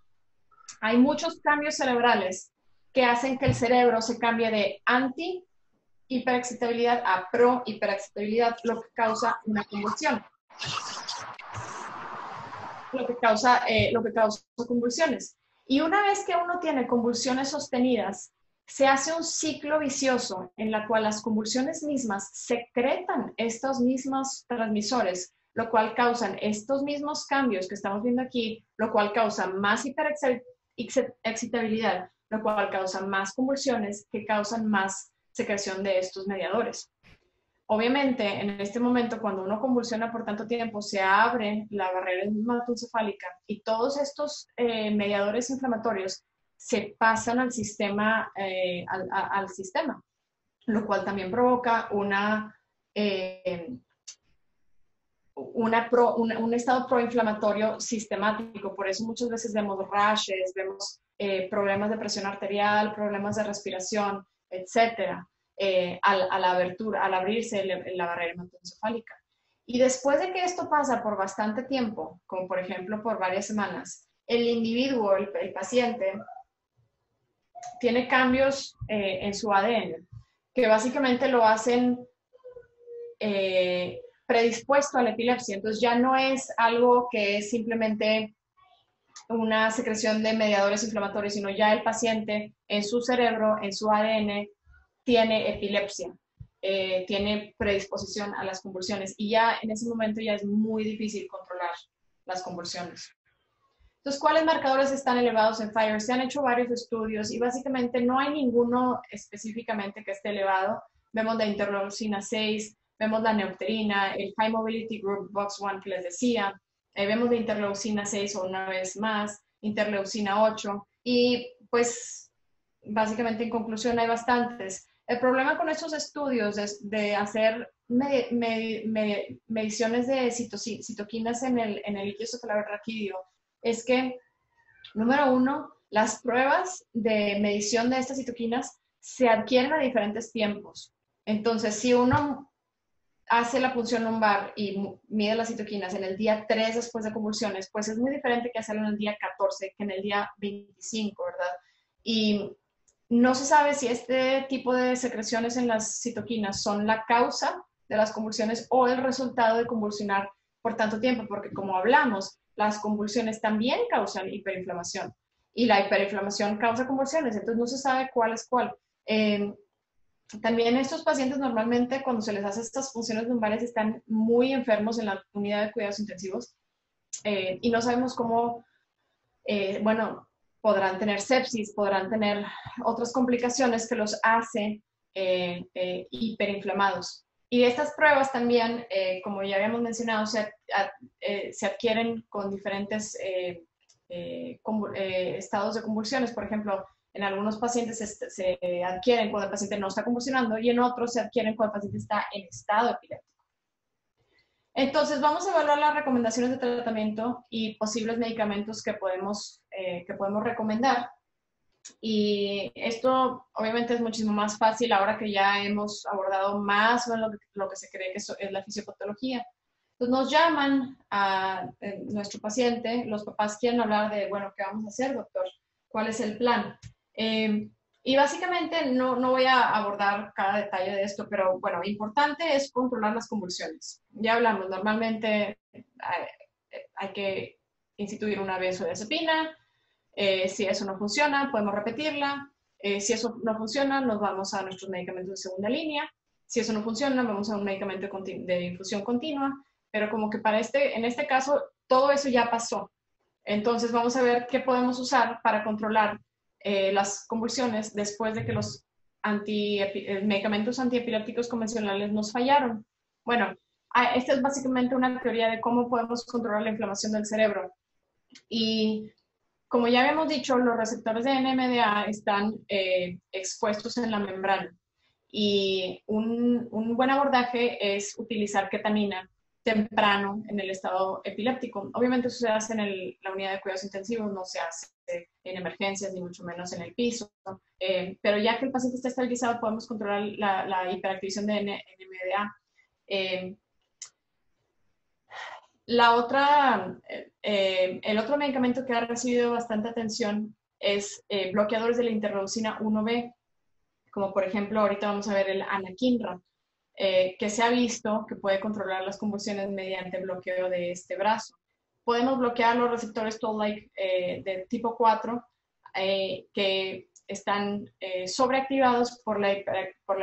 hay muchos cambios cerebrales que hacen que el cerebro se cambie de anti-hiperexcitabilidad a pro-hiperexcitabilidad, lo que causa una convulsión. Lo que causa convulsiones. Y una vez que uno tiene convulsiones sostenidas, se hace un ciclo vicioso en la cual las convulsiones mismas secretan estos mismos transmisores, lo cual causan estos mismos cambios que estamos viendo aquí, lo cual causa más hiperexcitabilidad, lo cual causa más convulsiones que causan más secreción de estos mediadores. Obviamente, en este momento, cuando uno convulsiona por tanto tiempo, se abre la barrera hematoencefálica y todos estos mediadores inflamatorios se pasan al sistema, lo cual también provoca un estado proinflamatorio sistemático. Por eso muchas veces vemos rashes, vemos problemas de presión arterial, problemas de respiración, etcétera. Al abrirse la barrera hematoencefálica. Y después de que esto pasa por bastante tiempo, como por ejemplo por varias semanas, el individuo, el paciente, tiene cambios en su ADN que básicamente lo hacen predispuesto a la epilepsia. Entonces ya no es algo que es simplemente una secreción de mediadores inflamatorios, sino ya el paciente en su cerebro, en su ADN, tiene epilepsia, tiene predisposición a las convulsiones, y ya en ese momento ya es muy difícil controlar las convulsiones. Entonces, ¿cuáles marcadores están elevados en FHIR? Se han hecho varios estudios y básicamente no hay ninguno específicamente que esté elevado. Vemos la interleucina 6, vemos la neopterina, el High Mobility Group Box1 que les decía, vemos la interleucina 6 una vez más, interleucina 8 y pues básicamente en conclusión hay bastantes. El problema con estos estudios de hacer mediciones de citoquinas en el líquido celular raquídeo es que, número uno, las pruebas de medición de estas citoquinas se adquieren a diferentes tiempos. Entonces, si uno hace la punción lumbar y mide las citoquinas en el día 3 después de convulsiones, pues es muy diferente que hacerlo en el día 14 que en el día 25, ¿verdad? Y no se sabe si este tipo de secreciones en las citoquinas son la causa de las convulsiones o el resultado de convulsionar por tanto tiempo, porque como hablamos, las convulsiones también causan hiperinflamación y la hiperinflamación causa convulsiones, entonces no se sabe cuál es cuál. También estos pacientes normalmente cuando se les hace estas funciones lumbares están muy enfermos en la unidad de cuidados intensivos y no sabemos cómo, bueno, podrán tener sepsis, podrán tener otras complicaciones que los hacen hiperinflamados. Y estas pruebas también, como ya habíamos mencionado, se adquieren con diferentes estados de convulsiones. Por ejemplo, en algunos pacientes se adquieren cuando el paciente no está convulsionando y en otros se adquieren cuando el paciente está en estado epiléptico. Entonces, vamos a evaluar las recomendaciones de tratamiento y posibles medicamentos que podemos recomendar. Y esto obviamente es muchísimo más fácil ahora que ya hemos abordado más o menos lo que se cree que es la fisiopatología. Entonces nos llaman a nuestro paciente, los papás quieren hablar de, bueno, ¿qué vamos a hacer, doctor? ¿Cuál es el plan? Y básicamente no voy a abordar cada detalle de esto, pero bueno, importante es controlar las convulsiones. Ya hablamos, normalmente hay que instituir una benzodiazepina. Si eso no funciona, podemos repetirla. Si eso no funciona, nos vamos a nuestros medicamentos de segunda línea. Si eso no funciona, vamos a un medicamento de infusión continua. Pero como que en este caso, todo eso ya pasó. Entonces vamos a ver qué podemos usar para controlar las convulsiones después de que los medicamentos antiepilépticos convencionales nos fallaron. Bueno, esta es básicamente una teoría de cómo podemos controlar la inflamación del cerebro. Y como ya habíamos dicho, los receptores de NMDA están expuestos en la membrana y un buen abordaje es utilizar ketamina temprano en el estado epiléptico. Obviamente eso se hace en la unidad de cuidados intensivos, no se hace en emergencias ni mucho menos en el piso, pero ya que el paciente está estabilizado podemos controlar la hiperactivación de NMDA. El otro medicamento que ha recibido bastante atención es bloqueadores de la interleucina 1B, como por ejemplo ahorita vamos a ver el anakinra, que se ha visto que puede controlar las convulsiones mediante bloqueo de este brazo. Podemos bloquear los receptores Toll-like de tipo 4 que están sobreactivados por la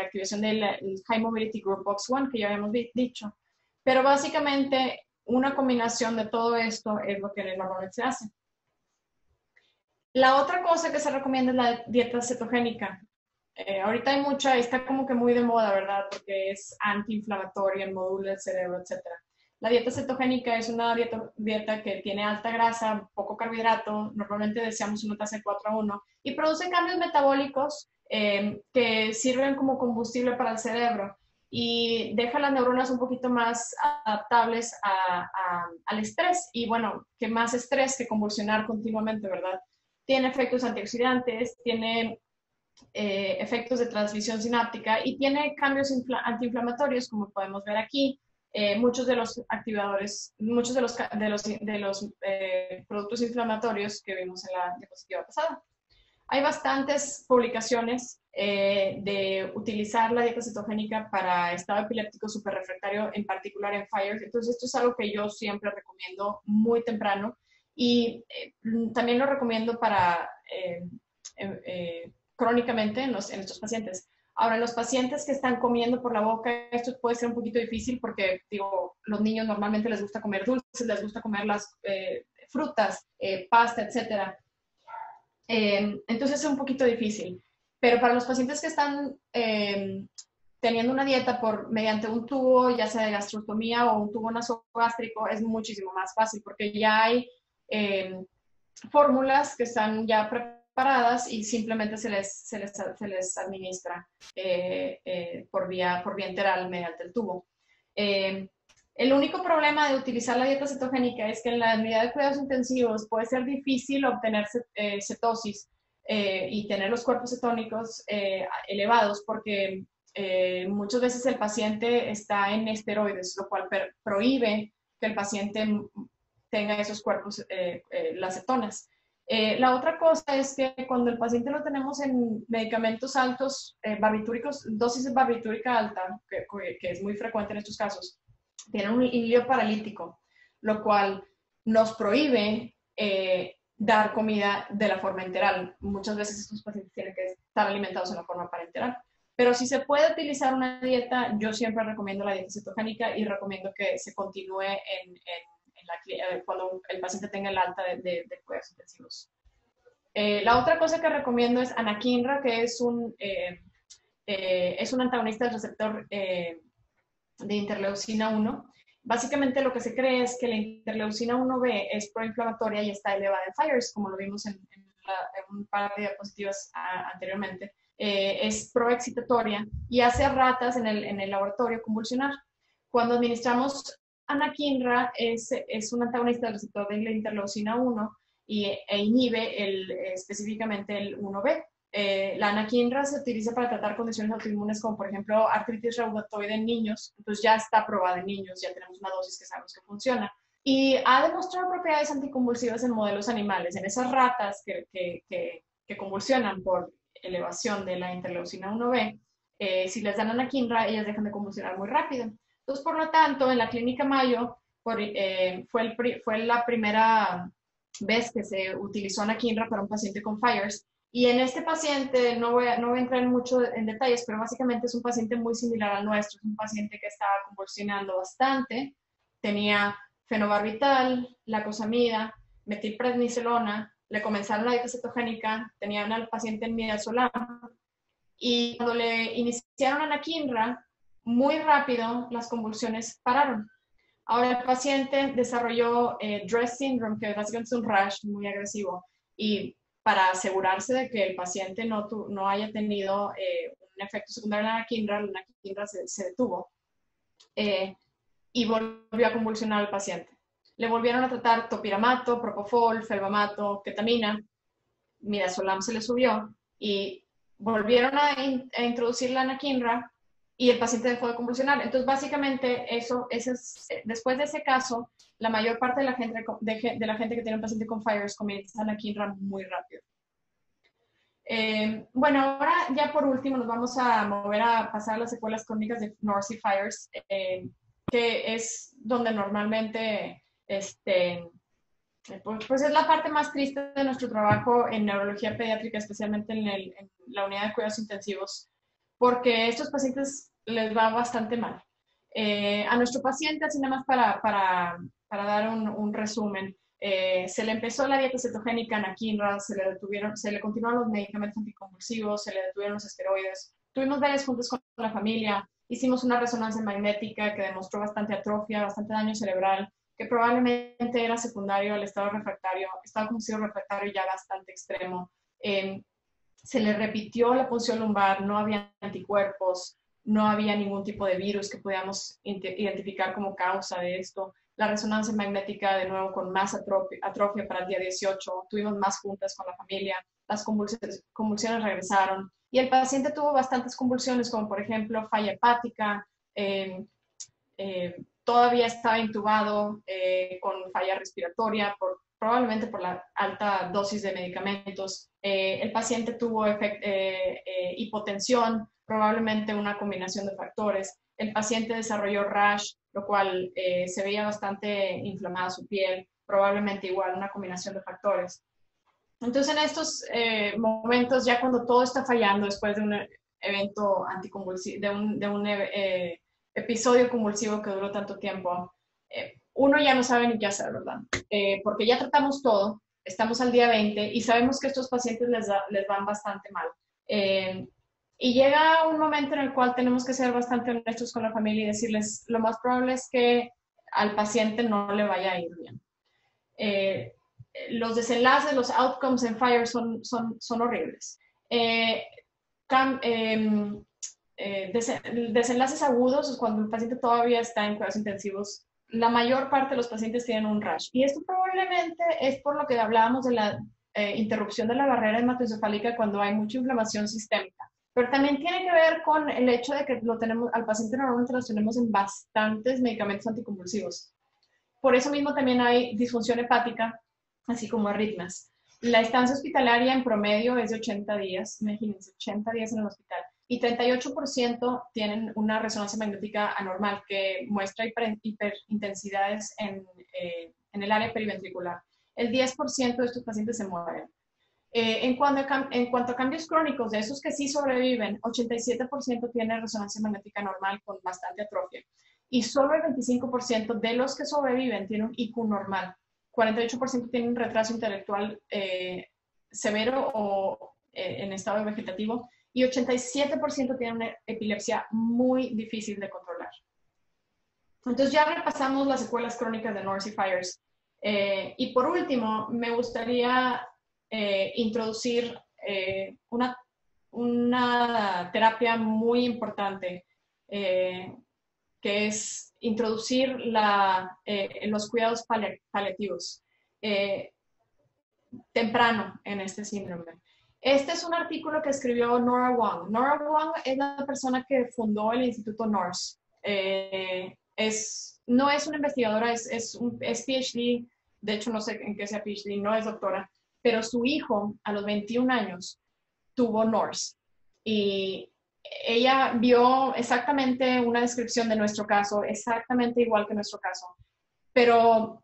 activación del High Mobility Group Box1 que ya habíamos dicho. Pero básicamente una combinación de todo esto es lo que normalmente se hace. La otra cosa que se recomienda es la dieta cetogénica. Ahorita hay mucha, está como que muy de moda, ¿verdad? Porque es antiinflamatoria, modula el cerebro, etc. La dieta cetogénica es una dieta que tiene alta grasa, poco carbohidrato, normalmente deseamos una tasa de 4:1, y produce cambios metabólicos que sirven como combustible para el cerebro y deja las neuronas un poquito más adaptables al estrés. Y bueno, ¿qué más estrés que convulsionar continuamente, verdad? Tiene efectos antioxidantes, tiene efectos de transmisión sináptica y tiene cambios antiinflamatorios, como podemos ver aquí. Muchos de los activadores, muchos de los productos inflamatorios que vimos en la diapositiva pasada. Hay bastantes publicaciones de utilizar la dieta cetogénica para estado epiléptico superrefractario, en particular en FHIR. Entonces, esto es algo que yo siempre recomiendo muy temprano y también lo recomiendo para crónicamente en estos pacientes. Ahora, en los pacientes que están comiendo por la boca, esto puede ser un poquito difícil porque, digo, los niños normalmente les gusta comer dulces, les gusta comer frutas, pasta, etcétera. Entonces es un poquito difícil. Pero para los pacientes que están teniendo una dieta mediante un tubo, ya sea de gastrostomía o un tubo nasogástrico, es muchísimo más fácil porque ya hay fórmulas que están ya preparadas y simplemente se les administra por vía enteral mediante el tubo. El único problema de utilizar la dieta cetogénica es que en la unidad de cuidados intensivos puede ser difícil obtener cetosis y tener los cuerpos cetónicos elevados porque muchas veces el paciente está en esteroides, lo cual prohíbe que el paciente tenga esos cuerpos, las cetonas. La otra cosa es que cuando el paciente lo tenemos en medicamentos altos, barbitúricos, dosis barbitúrica alta, que es muy frecuente en estos casos, tiene un hilio paralítico, lo cual nos prohíbe dar comida de la forma enteral. Muchas veces estos pacientes tienen que estar alimentados en la forma parenteral. Pero si se puede utilizar una dieta, yo siempre recomiendo la dieta cetogénica y recomiendo que se continúe cuando el paciente tenga el alta de cuidados intensivos. La otra cosa que recomiendo es anakinra, que es un antagonista del receptor de interleucina 1. Básicamente lo que se cree es que la interleucina 1B es proinflamatoria y está elevada en FIRES, como lo vimos en un par de diapositivas anteriormente. Es proexcitatoria y hace a ratas en el laboratorio convulsionar. Cuando administramos anakinra es un antagonista del receptor de la interleucina 1 e inhibe específicamente el 1B. La anakinra se utiliza para tratar condiciones autoinmunes como por ejemplo artritis reumatoide en niños, entonces ya está aprobada en niños, ya tenemos una dosis que sabemos que funciona. Y ha demostrado propiedades anticonvulsivas en modelos animales, en esas ratas que convulsionan por elevación de la interleucina 1B, si les dan anakinra, ellas dejan de convulsionar muy rápido. Entonces, por lo tanto, en la clínica Mayo fue la primera vez que se utilizó anakinra para un paciente con FIRES. Y en este paciente, no voy a entrar mucho en detalles, pero básicamente es un paciente muy similar al nuestro. Es un paciente que estaba convulsionando bastante, tenía fenobarbital, lacosamida, metilprednisolona, le comenzaron la dieta cetogénica, tenían al paciente en midazolam, y cuando le iniciaron anakinra, muy rápido las convulsiones pararon. Ahora el paciente desarrolló DRESS syndrome, que básicamente es un rash muy agresivo, y para asegurarse de que el paciente no haya tenido un efecto secundario en la anakinra se detuvo y volvió a convulsionar al paciente. Le volvieron a tratar topiramato, propofol, felbamato, ketamina, midazolam se le subió y volvieron a introducir la anakinra y el paciente dejó de convulsionar. Entonces, básicamente, después de ese caso, la mayor parte de la gente que tiene un paciente con FIRES comienza anakinra muy rápido. Bueno, ahora ya por último nos vamos a mover a pasar a las secuelas crónicas de NORSI FIRES, que es donde normalmente pues es la parte más triste de nuestro trabajo en neurología pediátrica, especialmente en la unidad de cuidados intensivos, porque a estos pacientes les va bastante mal. A nuestro paciente, así nada más para dar un resumen, se le empezó la dieta cetogénica anakinra, se le continuaron los medicamentos anticonvulsivos, se le detuvieron los esteroides. Tuvimos varias juntas con la familia, hicimos una resonancia magnética que demostró bastante atrofia, bastante daño cerebral, que probablemente era secundario al estado convulsivo refractario ya bastante extremo. Se le repitió la punción lumbar, no había anticuerpos, no había ningún tipo de virus que pudiéramos identificar como causa de esto. La resonancia magnética, de nuevo, con más atrofia para el día 18. Tuvimos más juntas con la familia. Las convulsiones regresaron. Y el paciente tuvo bastantes convulsiones, como por ejemplo falla hepática. Todavía estaba intubado con falla respiratoria, probablemente por la alta dosis de medicamentos. El paciente tuvo hipotensión, probablemente una combinación de factores. El paciente desarrolló rash, lo cual se veía bastante inflamada su piel, probablemente igual una combinación de factores. Entonces en estos momentos, ya cuando todo está fallando después de un evento anticonvulsivo, de un episodio convulsivo que duró tanto tiempo, uno ya no sabe ni qué hacer, ¿verdad? Porque ya tratamos todo, estamos al día 20 y sabemos que a estos pacientes les van bastante mal. Y llega un momento en el cual tenemos que ser bastante honestos con la familia y decirles, lo más probable es que al paciente no le vaya a ir bien. Los desenlaces, los outcomes en FIRE son horribles. Desenlaces agudos es cuando el paciente todavía está en cuidados intensivos. La mayor parte de los pacientes tienen un rash. Y esto probablemente es por lo que hablábamos de la interrupción de la barrera hematoencefálica cuando hay mucha inflamación sistémica. Pero también tiene que ver con el hecho de que lo tenemos, al paciente normalmente lo tenemos en bastantes medicamentos anticonvulsivos. Por eso mismo también hay disfunción hepática, así como arritmias. La estancia hospitalaria en promedio es de 80 días, imagínense, 80 días en el hospital. Y 38% tienen una resonancia magnética anormal que muestra hiperintensidades en el área periventricular. El 10% de estos pacientes se mueren. En cuanto a cambios crónicos, de esos que sí sobreviven, 87% tienen resonancia magnética normal con bastante atrofia. Y solo el 25% de los que sobreviven tienen un IQ normal. 48% tienen un retraso intelectual severo o en estado vegetativo. Y 87% tienen una epilepsia muy difícil de controlar. Entonces ya repasamos las secuelas crónicas de NORS y FIRES. Y por último, me gustaría introducir una terapia muy importante, que es introducir los cuidados paliativos temprano en este síndrome. Este es un artículo que escribió Nora Wong. Nora Wong es la persona que fundó el Instituto NORS. No es una investigadora, es PhD, de hecho no sé en qué sea PhD, no es doctora, pero su hijo a los 21 años tuvo NORS y ella vio exactamente una descripción de nuestro caso, exactamente igual que nuestro caso, pero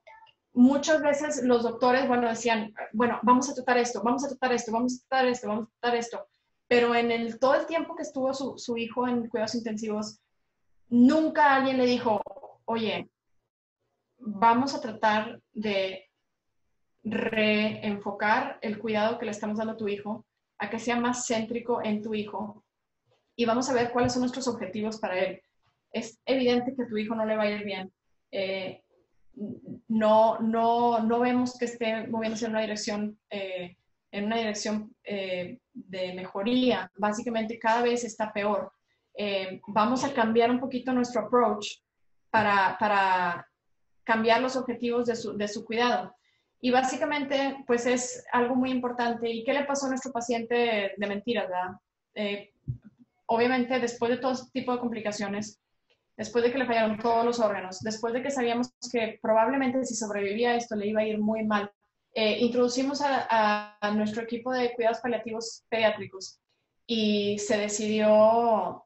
muchas veces los doctores, decían, vamos a tratar esto, vamos a tratar esto, vamos a tratar esto, vamos a tratar esto, pero en todo el tiempo que estuvo su hijo en cuidados intensivos, nunca alguien le dijo, oye, vamos a tratar de reenfocar el cuidado que le estamos dando a tu hijo, a que sea más céntrico en tu hijo y vamos a ver cuáles son nuestros objetivos para él. Es evidente que a tu hijo no le va a ir bien. No vemos que esté moviéndose en una dirección, de mejoría. Básicamente cada vez está peor. Vamos a cambiar un poquito nuestro approach para cambiar los objetivos de su cuidado. Y básicamente, pues es algo muy importante. ¿Y qué le pasó a nuestro paciente de mentiras, verdad? Obviamente, después de todo este tipo de complicaciones, después de que le fallaron todos los órganos, después de que sabíamos que probablemente si sobrevivía a esto le iba a ir muy mal, introducimos a nuestro equipo de cuidados paliativos pediátricos y se decidió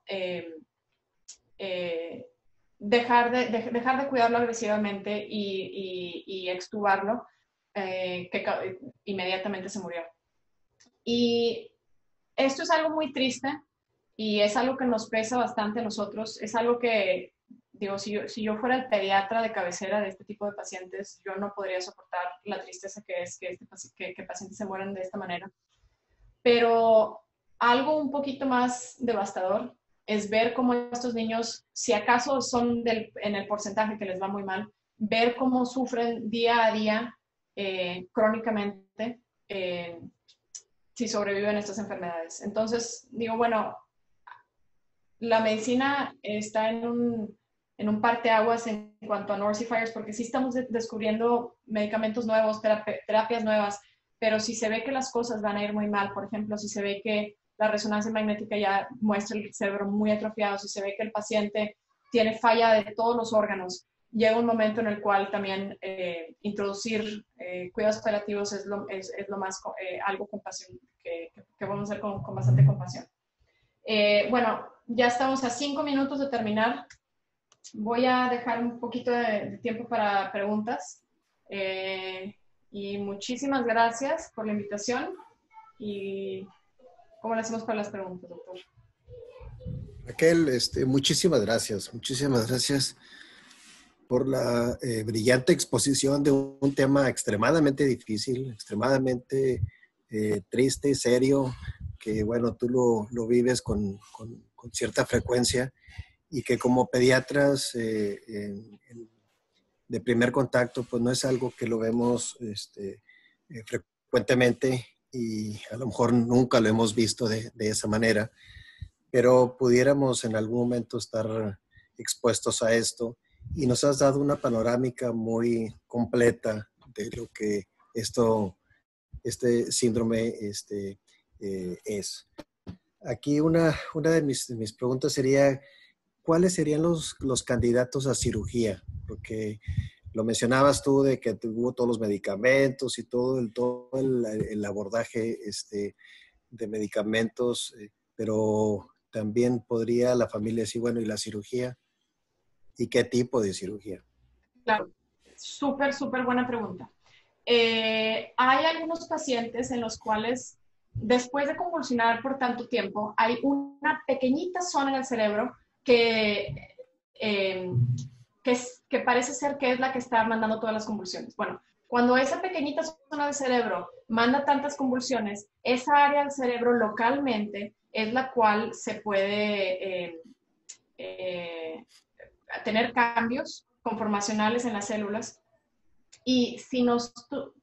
dejar de cuidarlo agresivamente y extubarlo, que inmediatamente se murió. Y esto es algo muy triste y es algo que nos pesa bastante a nosotros. Es algo que, digo, si yo fuera el pediatra de cabecera de este tipo de pacientes, yo no podría soportar la tristeza que es que pacientes se mueran de esta manera. Pero algo un poquito más devastador es ver cómo estos niños, si acaso son en el porcentaje que les va muy mal, ver cómo sufren día a día crónicamente si sobreviven estas enfermedades. Entonces, digo, la medicina está en un parteaguas en cuanto a NORS y FIRES, porque sí estamos descubriendo medicamentos nuevos, terapias nuevas, pero si se ve que las cosas van a ir muy mal, por ejemplo, si se ve que la resonancia magnética ya muestra el cerebro muy atrofiado, si se ve que el paciente tiene falla de todos los órganos, llega un momento en el cual también introducir cuidados paliativos es lo más, algo que vamos a hacer con bastante compasión. Ya estamos a 5 minutos de terminar. Voy a dejar un poquito de tiempo para preguntas. Y muchísimas gracias por la invitación. ¿Y cómo le hacemos para las preguntas, doctor? Raquel, muchísimas gracias, muchísimas gracias. por la brillante exposición de un tema extremadamente difícil, extremadamente triste, serio, que bueno, tú lo vives con cierta frecuencia y que como pediatras de primer contacto, pues no es algo que lo vemos frecuentemente y a lo mejor nunca lo hemos visto de esa manera, pero pudiéramos en algún momento estar expuestos a esto y nos has dado una panorámica muy completa de lo que este síndrome es. Aquí una de mis preguntas sería, ¿cuáles serían los candidatos a cirugía? Porque lo mencionabas tú de que tuvo todos los medicamentos y todo el abordaje de medicamentos, pero también podría la familia decir, bueno, ¿y la cirugía? ¿Y qué tipo de cirugía? Claro, súper, súper buena pregunta. Hay algunos pacientes en los cuales, después de convulsionar por tanto tiempo, hay una pequeñita zona en el cerebro eh, que parece ser que es la que está mandando todas las convulsiones. Bueno, cuando esa pequeñita zona del cerebro manda tantas convulsiones, esa área del cerebro localmente es la cual se puede tener cambios conformacionales en las células. Y si nos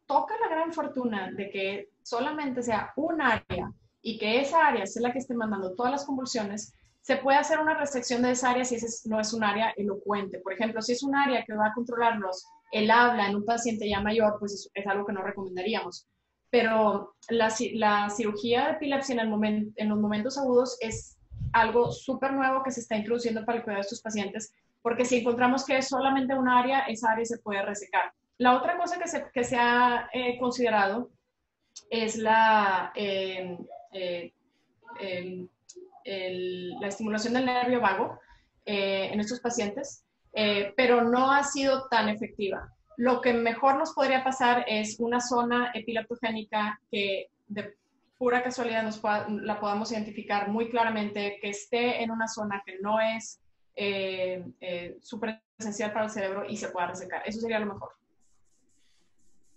toca la gran fortuna de que solamente sea un área y que esa área sea la que esté mandando todas las convulsiones, se puede hacer una resección de esa área si ese no es un área elocuente. Por ejemplo, si es un área que va a controlarnos el habla en un paciente ya mayor, pues es algo que no recomendaríamos. Pero la cirugía de epilepsia en los momentos agudos es algo súper nuevo que se está introduciendo para el cuidado de estos pacientes, porque si encontramos que es solamente un área, esa área se puede resecar. La otra cosa que se ha considerado es la estimulación del nervio vago en estos pacientes, pero no ha sido tan efectiva. Lo que mejor nos podría pasar es una zona epileptogénica que de pura casualidad la podamos identificar muy claramente, que esté en una zona que no es súper esencial para el cerebro y se pueda resecar. Eso sería lo mejor.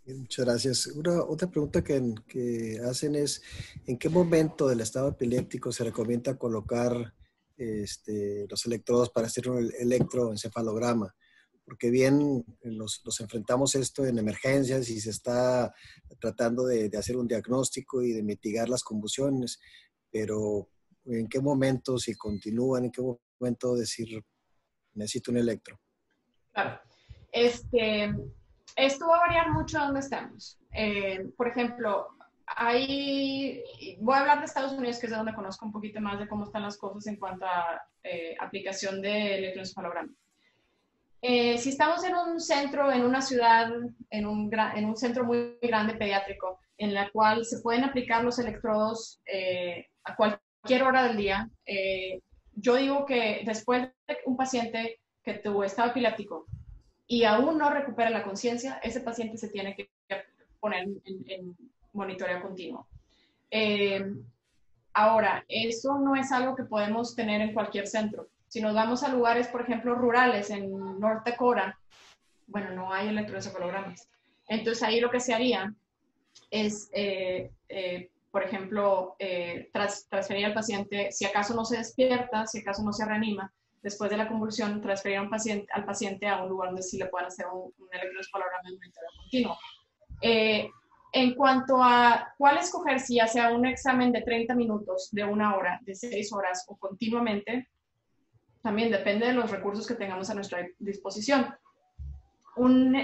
Muchas gracias. Otra pregunta que hacen es, ¿en qué momento del estado epiléptico se recomienda colocar los electrodos para hacer un electroencefalograma? Porque bien los enfrentamos esto en emergencias y se está tratando de hacer un diagnóstico y de mitigar las convulsiones, pero ¿en qué momento, si continúan, en qué momento decir, necesito un electro? Claro. Esto va a variar mucho de dónde estamos. Por ejemplo, voy a hablar de Estados Unidos, que es de donde conozco un poquito más de cómo están las cosas en cuanto a aplicación de electroencefalograma. Si estamos en un centro, en una ciudad, en un centro muy grande pediátrico, en la cual se pueden aplicar los electrodos a cualquier hora del día, yo digo que después de un paciente que tuvo estado epiléptico y aún no recupera la conciencia, ese paciente se tiene que poner en monitoreo continuo. Ahora, eso no es algo que podemos tener en cualquier centro. Si nos vamos a lugares, por ejemplo, rurales, en North Dakota, bueno, no hay electroencefalogramas. Entonces ahí lo que se haría es, por ejemplo, transferir al paciente, si acaso no se despierta, si acaso no se reanima, después de la convulsión, transferir al paciente a un lugar donde sí le puedan hacer un electroencefalograma de monitoreo continuo. En cuanto a cuál escoger, si ya sea un examen de 30 minutos, de 1 hora, de 6 horas o continuamente, también depende de los recursos que tengamos a nuestra disposición. Un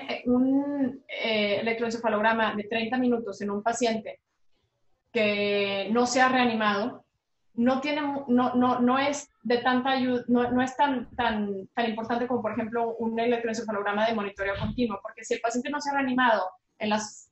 electroencefalograma de 30 minutos en un paciente que no se ha reanimado no es de tanta ayuda, no es tan importante como, por ejemplo, un electroencefalograma de monitoreo continuo, porque si el paciente no se ha reanimado en las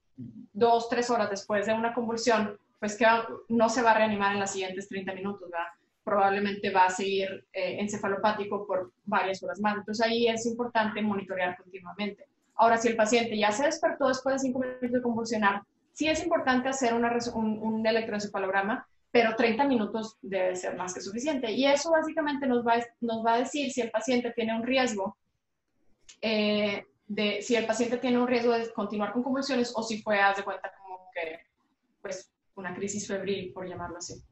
2-3 horas después de una convulsión, pues que no se va a reanimar en las siguientes 30 minutos, ¿verdad? Probablemente va a seguir encefalopático por varias horas más. Entonces ahí es importante monitorear continuamente. Ahora, si el paciente ya se despertó después de 5 minutos de convulsionar, sí es importante hacer un electroencefalograma, pero 30 minutos debe ser más que suficiente. Y eso básicamente nos va a decir si el paciente tiene un riesgo de si el paciente tiene un riesgo de continuar con convulsiones o si fue, haz de cuenta, como que, pues, una crisis febril, por llamarlo así.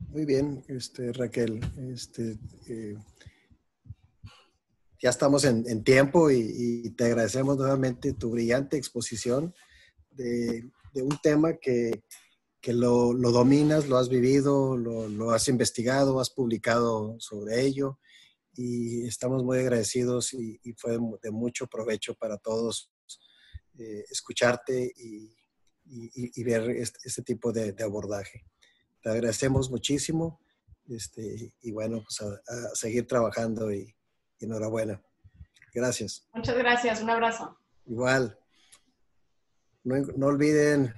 Muy bien, Raquel. Ya estamos en tiempo y te agradecemos nuevamente tu brillante exposición de un tema que lo dominas, lo has vivido, lo has investigado, has publicado sobre ello y estamos muy agradecidos y fue de mucho provecho para todos escucharte y ver este tipo de abordaje. Te agradecemos muchísimo y bueno, pues a seguir trabajando y enhorabuena. Gracias. Muchas gracias, un abrazo. Igual, no olviden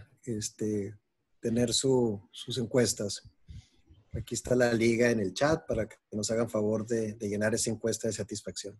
tener sus encuestas. Aquí está la liga en el chat para que nos hagan favor de llenar esa encuesta de satisfacción.